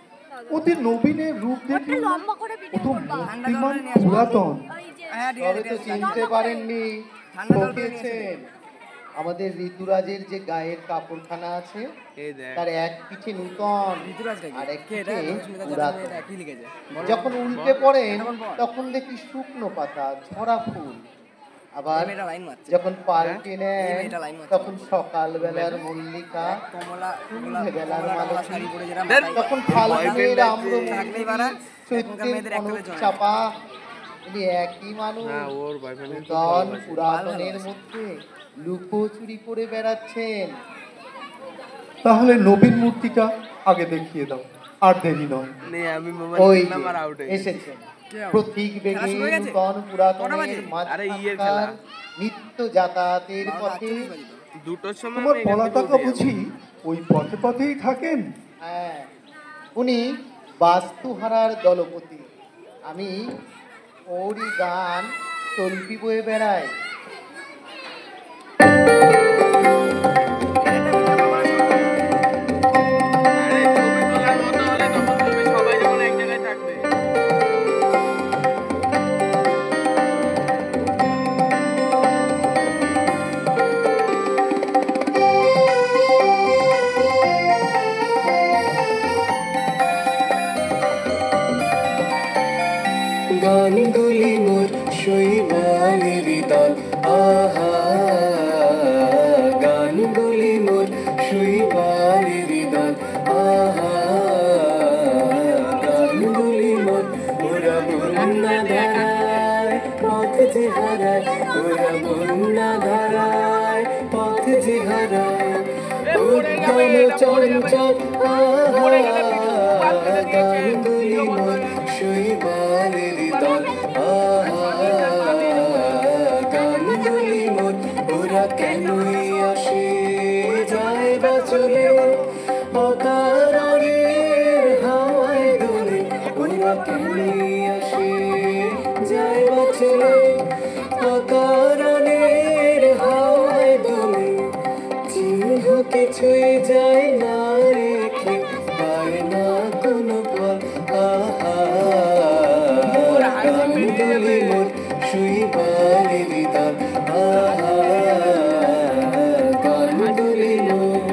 অতি নবীনের রূপ দেখলে না? লম্বা করে ও ভিডিও তো করবা মূর্তিমান পুরাতন। ওই যে তবে তো চিনতে পারেননি, ঠকেছেন। আমাদের ঋতুরাজের যে গায়ের কাপড়খানা আছে, এই দেখ তার এক পিঠে নূতন আর এক পিঠে পুরাতন। যখন উল্টে পড়েন তখন দেখি শুকনো পাতা, ঝরা ফুল। আবার যখন পাল্টে নেন তখন সকালবেলার মল্লিকা, সন্ধ্যেবেলার মালতী, তখন ফাল্গুনের আম্রমুকুটি, চৈত্রের কনক চাপা। উনি একই মানুষ, না ওর বয়ফ্রেন্ড নূতন পুরাতনের মধ্যে লুকোচুরি করে বেড়াচ্ছেন। তাহলে নবীন মূর্তিটা আগে দেখিয়ে দাও, আর দেরি নয়। নে আমি ওই মোবাইল যে নাম্বার আউট হয়ে গেছে এসেছেন প্রতীক বেগে নূতন পুরাতনের আরে ইয়ের খেলা। মাঝখানকার নিত্য যাতায়াতের পথে। দুটোর সময় তোমার আমি এখান থেকে পলাতকা উঠে যাবো। বুঝি ওই পথে পথেই থাকেন? হ্যাঁ, উনি বাস্তুহারার দলপতি। আমি ওরই গান তল্পি বয়ে বেড়াই। আরে ছবি তোলার মতো হলে তখন তুমি সবাই যখন এক জায়গায় থাকবে গানগুলি মোর শৈবালের দল, আহা গানগুলি মোর শৈবালের দল, আহা গানগুলি মোর ওরা বন্যা ধারায় পথ যে হারায়, ওরা বন্যা ধারায় পথ যে হারায়, উদ্যম চঞ্চল আহা গানগুলি মোর শৈবালের দল, আহা গানগুলি মোর ওরা কেনই আসে যায় বা চলে অকারণে হাওয়ায় দোলে, ওরা কেনই আসে যায় বা চলে অকারণে কিছুই যায় না রেখে, পায় না কোনো ফল। আহা গাঙ্গুলি মোর শৈবালের দল। আহা গাঙ্গুলি মোর।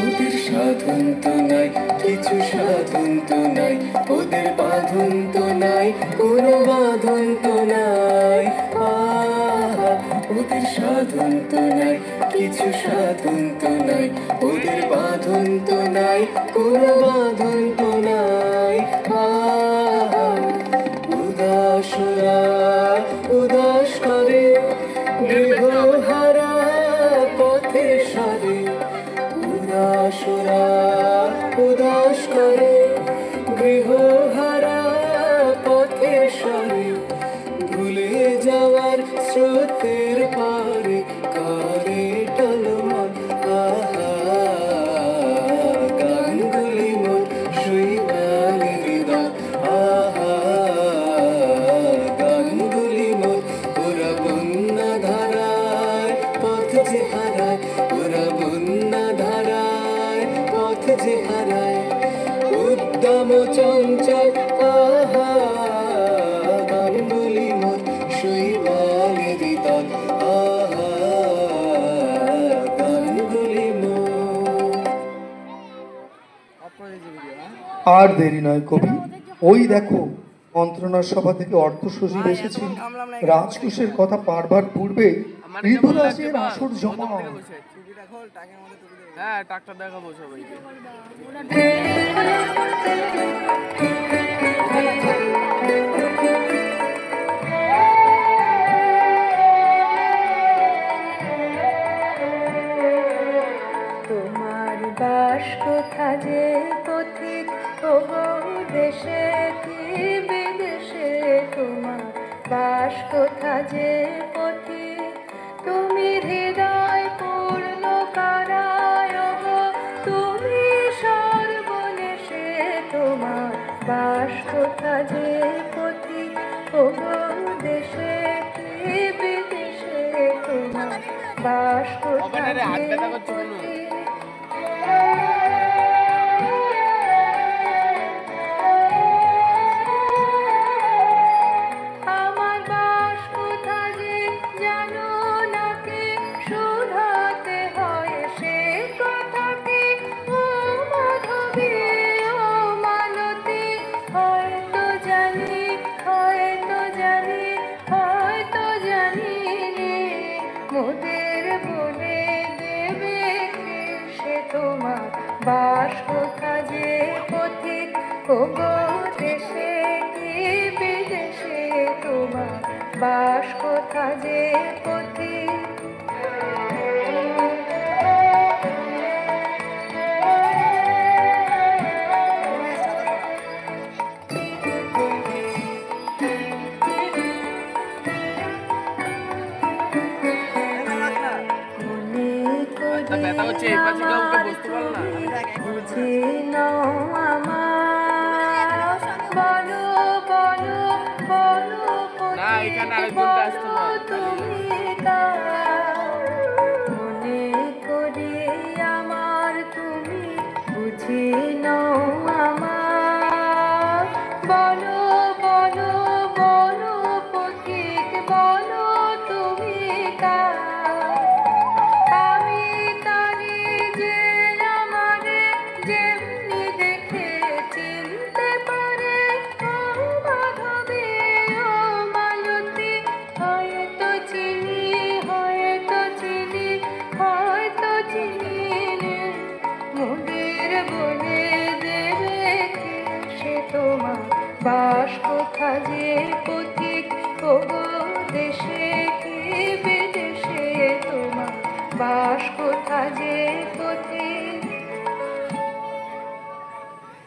ওদের সাধন তো নাই, কিছু সাধন তো নাই, ওদের বাঁধন তো নাই, কোনো বাঁধন তো নাই। আহা ওদের সাধন তো নাই, কিছু সাধন তো নাই, ওদের বাঁধন তো নাই, কোনো বাঁধন তো নাই। আহা উদাসরা উদাস করে গৃহহারা পথে সরে। উদাসরা উদাস করে গৃহহারা পথে সরে। ভুলে যাওয়ার স্রোতের পারে করে টলমল। আহা গাঙ্গুলি মোর শৈবালের দল। আহা গাঙ্গুলি মোর। ওরা বন্যা ধারায় পথ যে হারায়, ওরা বন্যা ধারায় পথ যে হারায়। উদ্দাম চঞ্চল আহা গাঙ্গুলি মোর শৈবালের দল। আহা গাঙ্গুলি মোর। আর দেরি নয় কবি, ওই দেখো মন্ত্রণার সভা থেকে অর্থ সচিব এসেছেন। রাজকোষের কথা পারবার পূর্বে ঋতুরাজের আসর জমা। হ্যাঁ টাকটা দেখাবো সবাইকে। তোমার বাস কোথা যে পথিক, ওগো দেশে কি বিদেশে তোমার বাস কোথা যে পথিক। তুমি হৃদয় পূর্ণ কারায়, ওগো তুমি সর্বনেশে তোমার বাস কোথা যে পথিক। ওগো দেশে কি বিদেশে তোমার বাস কোথা যে পথিক। আমার বাস কোথা যে জানো না কে, শোধাতে হয় সে কথা কি। ও মাধবী ও মালতী, হয়তো জানি হয়তো জানি হয়তো জানি রে। মোদের বলে দেবে কে সে তোমার বাস কোথা যে পথিক। ওগো দেশে কি বিদেশে তোমার বাস কোথা যে পথিক। ব্যথা হচ্ছে এই পাশে কাউকে বসতে পারো না। বুঝি নাও আমার, বলো বলো বলো না, এখানে আরেকজনকে আসতে হয়। তুমি কার। মনে করি আমার তুমি বুঝি নাও আমার, বলো বলো বলো পথিক বলো তুমি কার। আমি তারি যে আমারে যেমনি দেখে চিনতে পারে। ও মাধবী ও মালতী, হয়তো চিনি হয়তো চিনি হয়তো চিনি রে। মোদের বলে দেবে কে সে তোমার বাস কোথা যে পথিক। ওগো দেশে কি বিদেশে তোমার বাস কোথা যে পথিক।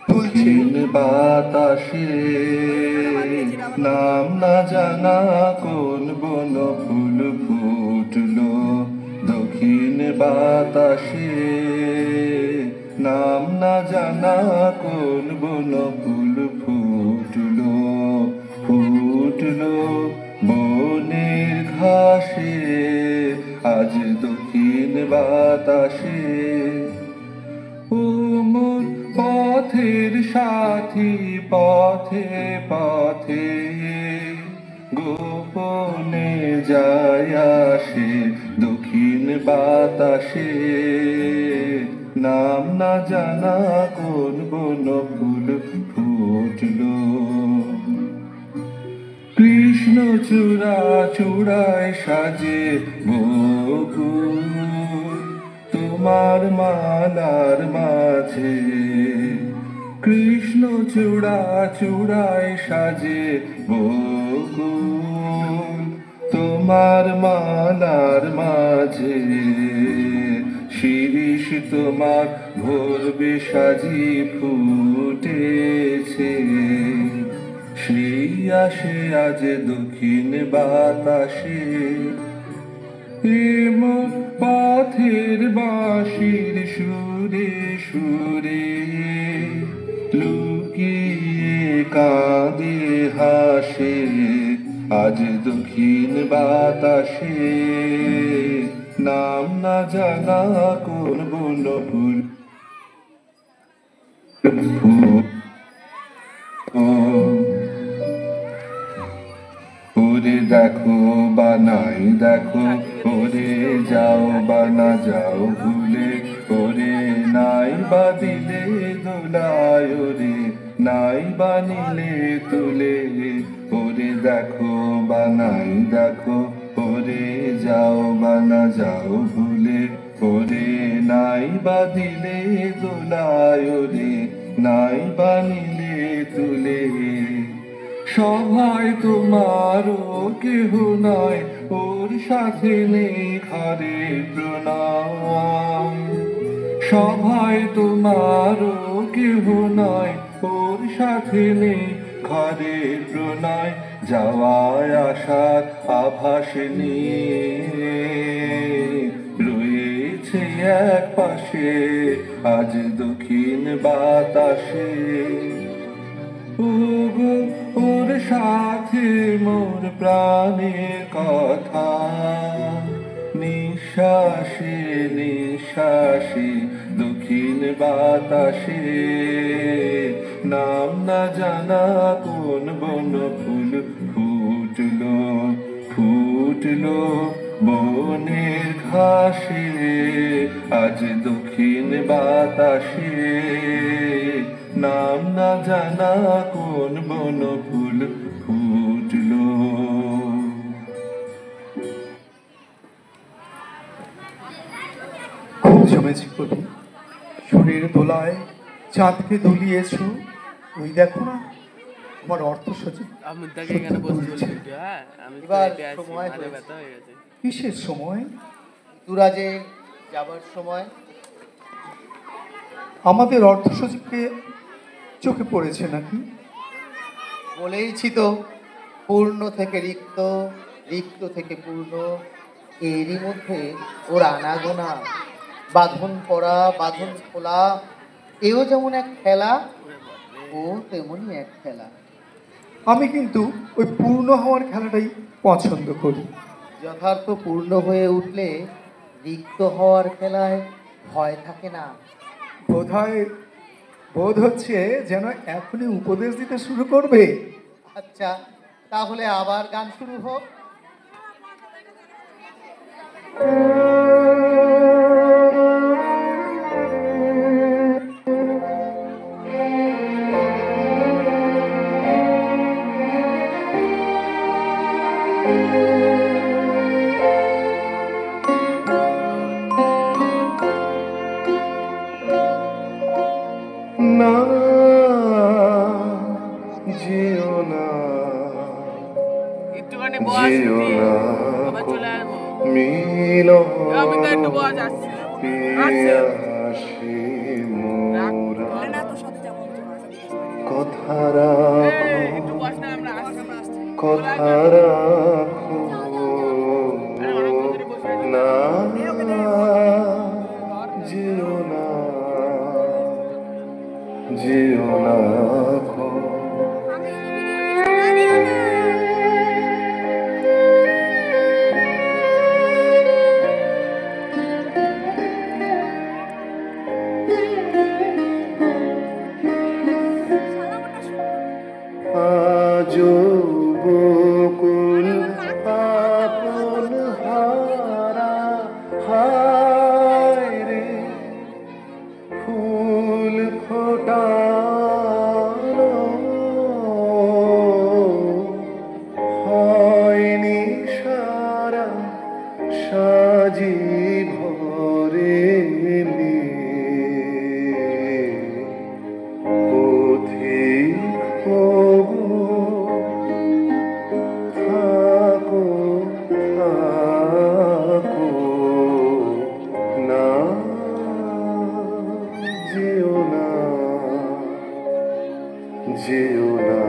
তুলছেন বাতাসে নাম না জানা কোন বন ফুল ফুটলো দক্ষিণ বাতাসে, নাম না জানা কোন বন ফুল ফুটলো ফুটলো বনের ঘাসে, আজ দক্ষিণ বাতাসে। ও মোর পথের সাথী পথে পথে গোপনে যায় আসে দক্ষিণ বাতাসে, নাম না জানা কোন বন ফুল ফুটলো। কৃষ্ণ চূড়া চূড়ায় সাজে বকুল তোমার মালার মাঝে, কৃষ্ণ চূড়া চূড়ায় সাজে বকুল তোমার মালার মাঝে, শিরিষ তোমার ভোরবে সাজি ফুটেছে, সেই আসে আজ দক্ষিণ বাতাসে। এমন পথের বাঁশির সুরে সুরে লুকিয়ে কাঁদে হাসে আজ দক্ষিণ বাতাসে, নাম না জানা কোন বন ফুল ওরে দেখো বানাই দেখো, ওরে যাও বানা যাও ভুলে, ওরে নাই বা দিলে দোলায়, ওরে নাই বানিলে তুলে, ওরে দেখো বানাই দেখো, ওরে যাও বানা যাও ভুলে, ওরে নাই বা দিলে দোলায়, ওরে নাই বানিলে তুলে। সভায় তোমারও কেহ নাই, ওর সাথে নেই ঘরে প্রণাম, সভায় তোমারও কেহ নাই, ওর সাথে নেই ঘরে প্রণয়, যাওয়ায় আসার আভাস নিয়ে রয়েছে এক পাশে আজ দক্ষিণ বাতাসে। ওগো ওর সাথে মোর প্রাণের কথা, নিঃশ্বাসে নিঃশ্বাসে দক্ষিণ বাতাসে, নাম না জানা কোন বন ফুল ফুটলো ফুটলো বনের ঘাসে আজ দক্ষিণ বাতাসে, নাম না জানা কোন বন ফুল ফুটলো। খুব জমেছে কবি, সুরের দোলায় চাঁদকে দুলিয়েছ, ওই দেখো না আমার অর্থ সচিব আমি তাকে এখানে বসে বসে হ্যাঁ আমি তো এবার হেঁটে আসছি, সময় মাথা হয়েছে। ব্যথা হয়ে গেছে। কিসের সময়? দুরাজে যাবার সময়। আমাদের অর্থ সচিবকে চোখে পড়েছে নাকি? বলেইছি তো, পূর্ণ থেকে রিক্ত, রিক্ত থেকে পূর্ণ, এরই মধ্যে ওর আনাগোনা, বাঁধন পড়া বাঁধন খোলা, এও যেমন এক খেলা, ও তেমনই এক খেলা। আমি কিন্তু ওই পূর্ণ হওয়ার খেলাটাই পছন্দ করি। যথার্থ পূর্ণ হয়ে উঠলে রিক্ত হওয়ার খেলায় ভয় থাকে না। বোধ হচ্ছে যেন এখনই উপদেশ দিতে শুরু করবে। আচ্ছা, তাহলে আবার গান শুরু হোক। না যেও না একটুখানি বস যেও না আবার চলে আসবো। মিল আমি তো একটু বস আসছি আসছি। আসে মোরা না তোর সাথে যাবো কথা এই, একটু বস না আমরা আসছি। কথা রাখো না, যেও না, যেও না গো। আজো বকুল আপন হারা, হায় রে ফুল ফোটানো হয়নি সারা, সাজি ভরে পথিক থাকো, থাকো না, যেও না, যেও না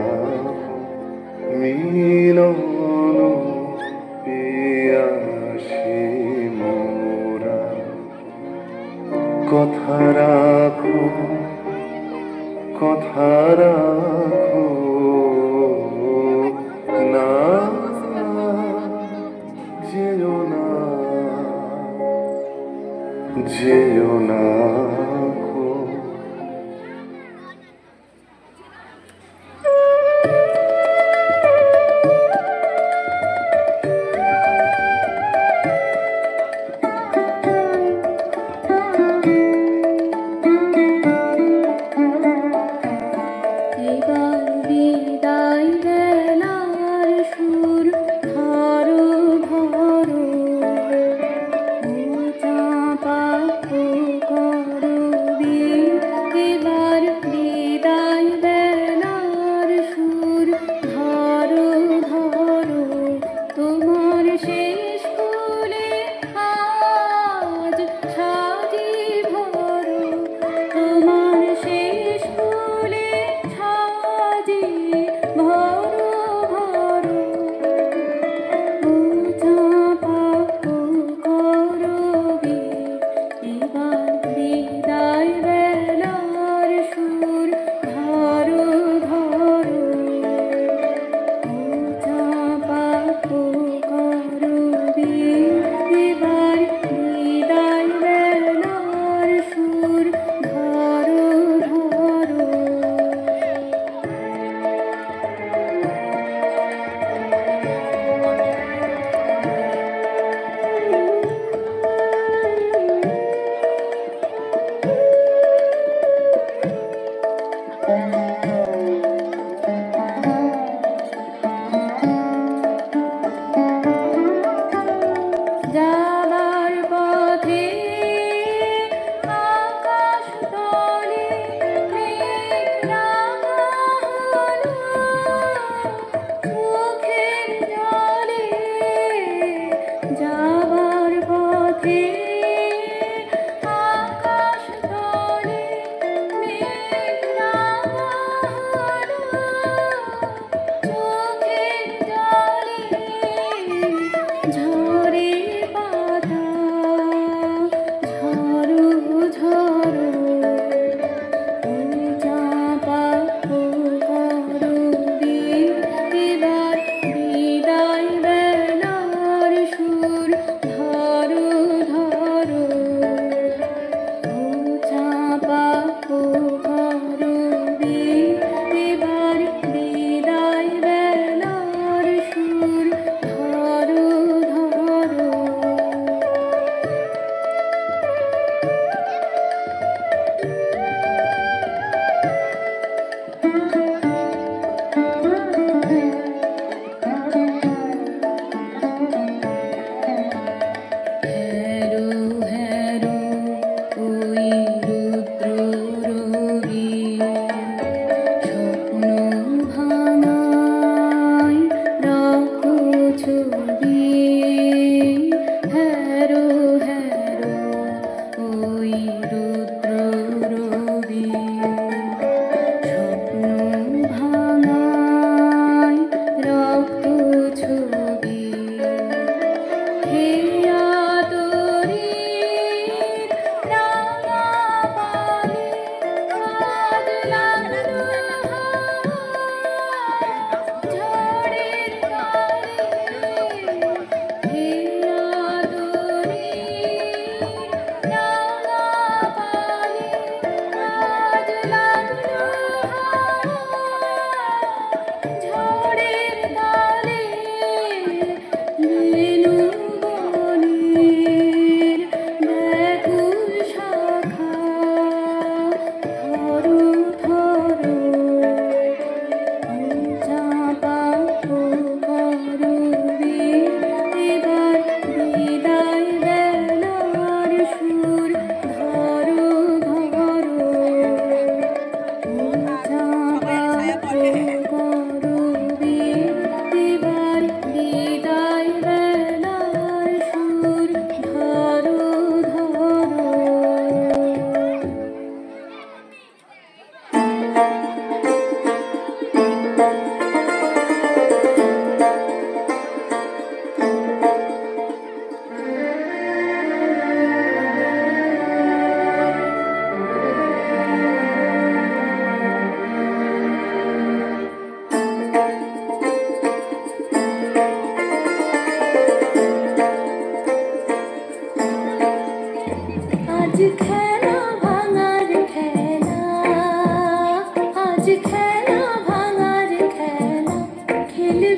মিলন পিয়াসি মোরা। কথা রাখো, কথা রাখো না, যেও না, যেও না গো।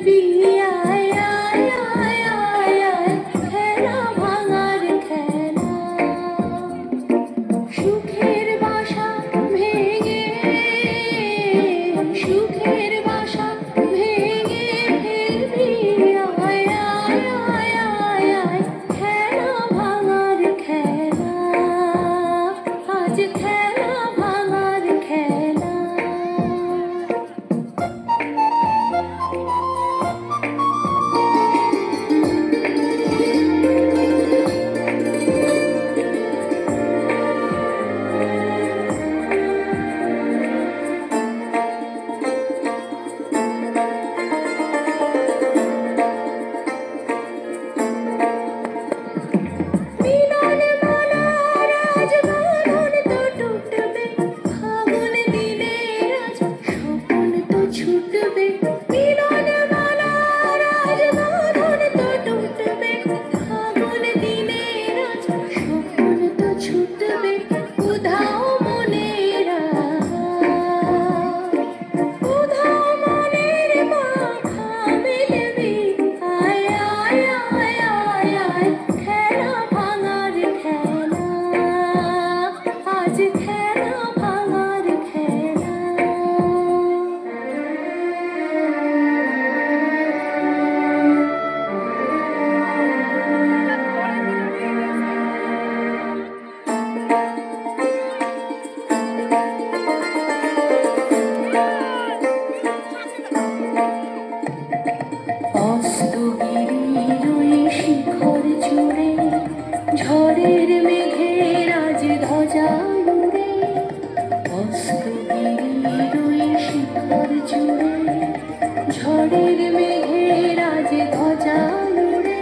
খেলবি আয় আয় আয় আয় আয় খেলা ভাঙার খেলা সুখের বাসা ভেঙে সুখের বাসা ভেঙে ফেলবি আয় আয় আয় আয় আয় খেলা ভাঙার খেলা আজ খেলা ভাঙার খেলা মিলন মালা রাজবাঁধন তো টুটবে ফাগুন দিনে রাজ স্বপন তো ছুটবে মিলন মালা রাজবাঁধন তো টুটবে ফাগুন দিনে রাজ স্বপন তো ছুটবে উধাও মনেরা উধাও মনের মাখা মেলবি আয় আয় আয় আয় আয় খেলা ভাঙার খেলা আজ খেলা ভাঙার খেলা অস্তগিরির ওই শিখর জুড়ে ঝড়ের মেঘের আজ ধ্বজা উড়ে অস্তগিরির ওই শিখর জুড়ে ঝড়ের মেঘের আজ ধ্বজা উড়ে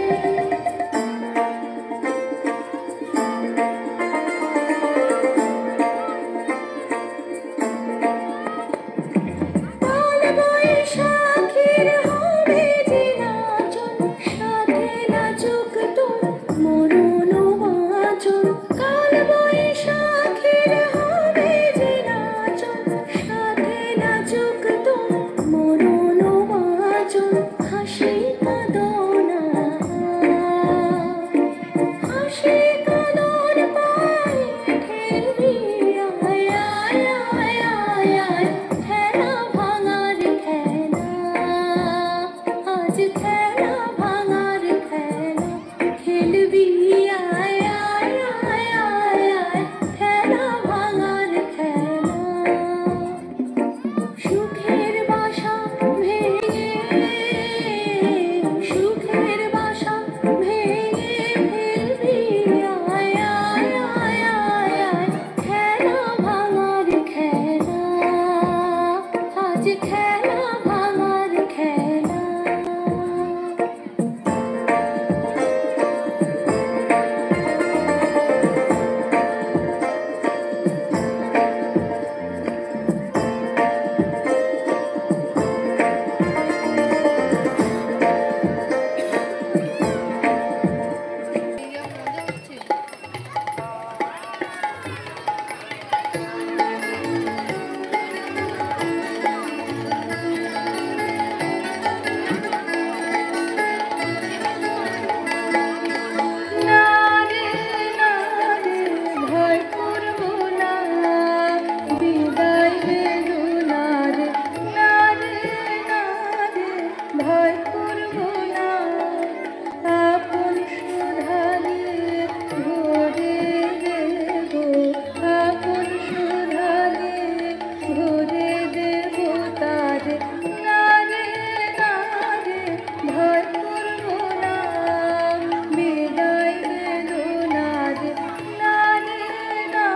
কাল বৈশাখীর হবে যে নাচন সাথে নাচুক তোর মরণ বাঁচন কাল বৈশাখীর হবে যে নাচন সাথে নাচুক তোর মরণ বাঁচন হাসি কাঁদনা হাসি কাঁদন পায়ে ঠেলবি আয় আয় আয় আয় আয় খেলা ভাঙার খেলা আজ খেলা ভাঙার খেলা খেলবি আয় আয় আয় আয় আয় খেলা ভাঙার খেলা সুখের বাসা ভেঙে সুখের বাসা ভেঙে ফেলবি আয় আয় আয় আয় আয় খেলা ভাঙার খেলা আজ খেলা ভাঙার খেলা না রে না রে ভয় করব না বিদায় বেদনার না রে না রে ভয় করব না আপন সুধারে ভরে দেব আপন সুধারে ভরে দেব তারে না রে না রে ভয় করব না বিদায় বেদনার না রে না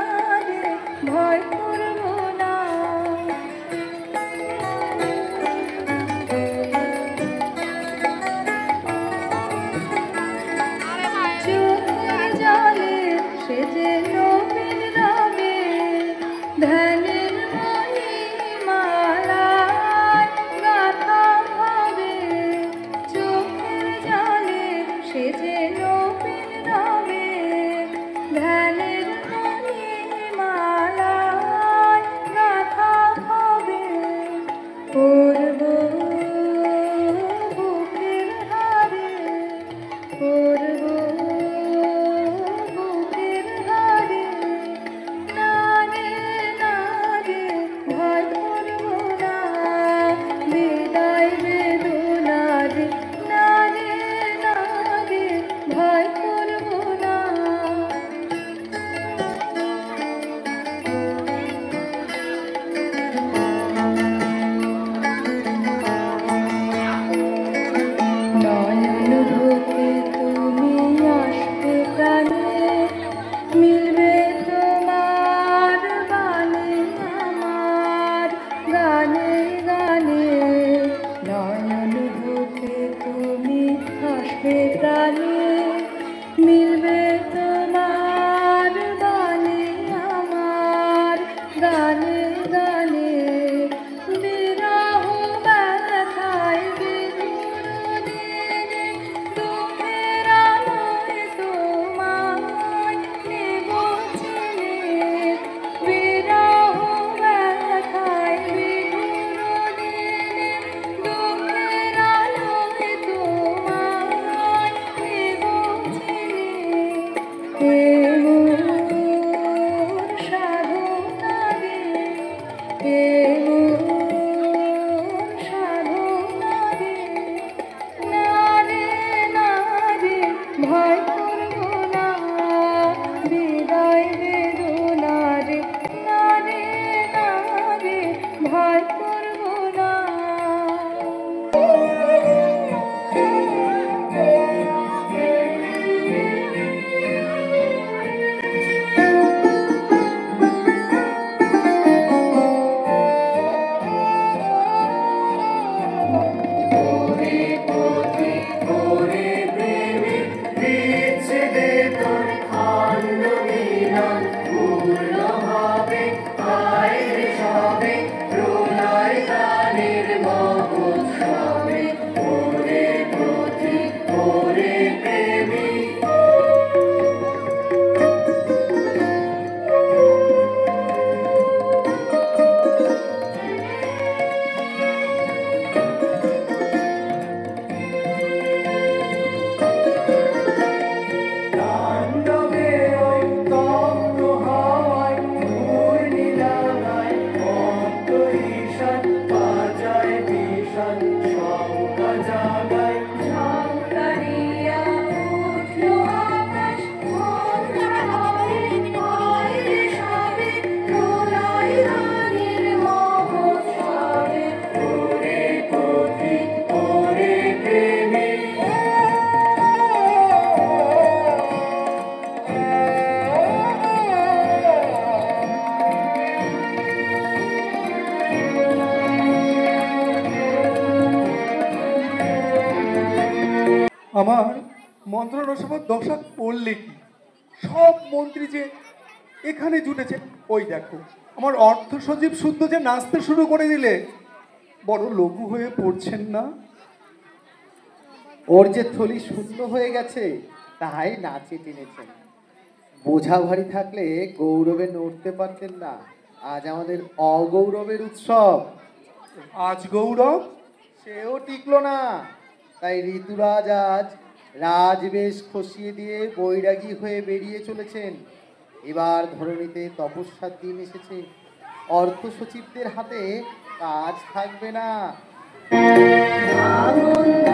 রে ভয় করব না আসবে প্রাণে মিলবে তোমার গানে আমার গানে গানে বিরহ ব্যথায় বিধুর দিনে দুঃখের আলোয় তোমায় নেব চিনে বিরহ ব্যথায় বিধুর দিনে দুঃখের আলোয় তোমায় নেব চিনে সাধনা রে সাধনা রে নারে নারে ভয় করবো না বিদায় বেদনা রে নারে নারে ভয় করবো না আমার মন্ত্রণসভার দশা করলে কি সব মন্ত্রী যে এখানে জুটেছে ওই দেখো আমার অর্থ সচিব শুদ্ধ যে নাচতে শুরু করে দিলে বড় লঘু হয়ে পড়ছেন না ওর যে থলি শূন্য হয়ে গেছে তাই নাচে টেনেছেন বোঝা ভারী থাকলে গৌরবে নড়তে পারতেন না আজ আমাদের অগৌরবের উৎসব আজ গৌরব সেও টিকলো না তাই ঋতুরাজ আজ রাজবেশ খসিয়ে দিয়ে বৈরাগী হয়ে বেরিয়ে চলেছেন এবার ধরণীতে তপস্যার দিন এসেছে অর্থ সচিবদের হাতে কাজ থাকবে না আনন্দ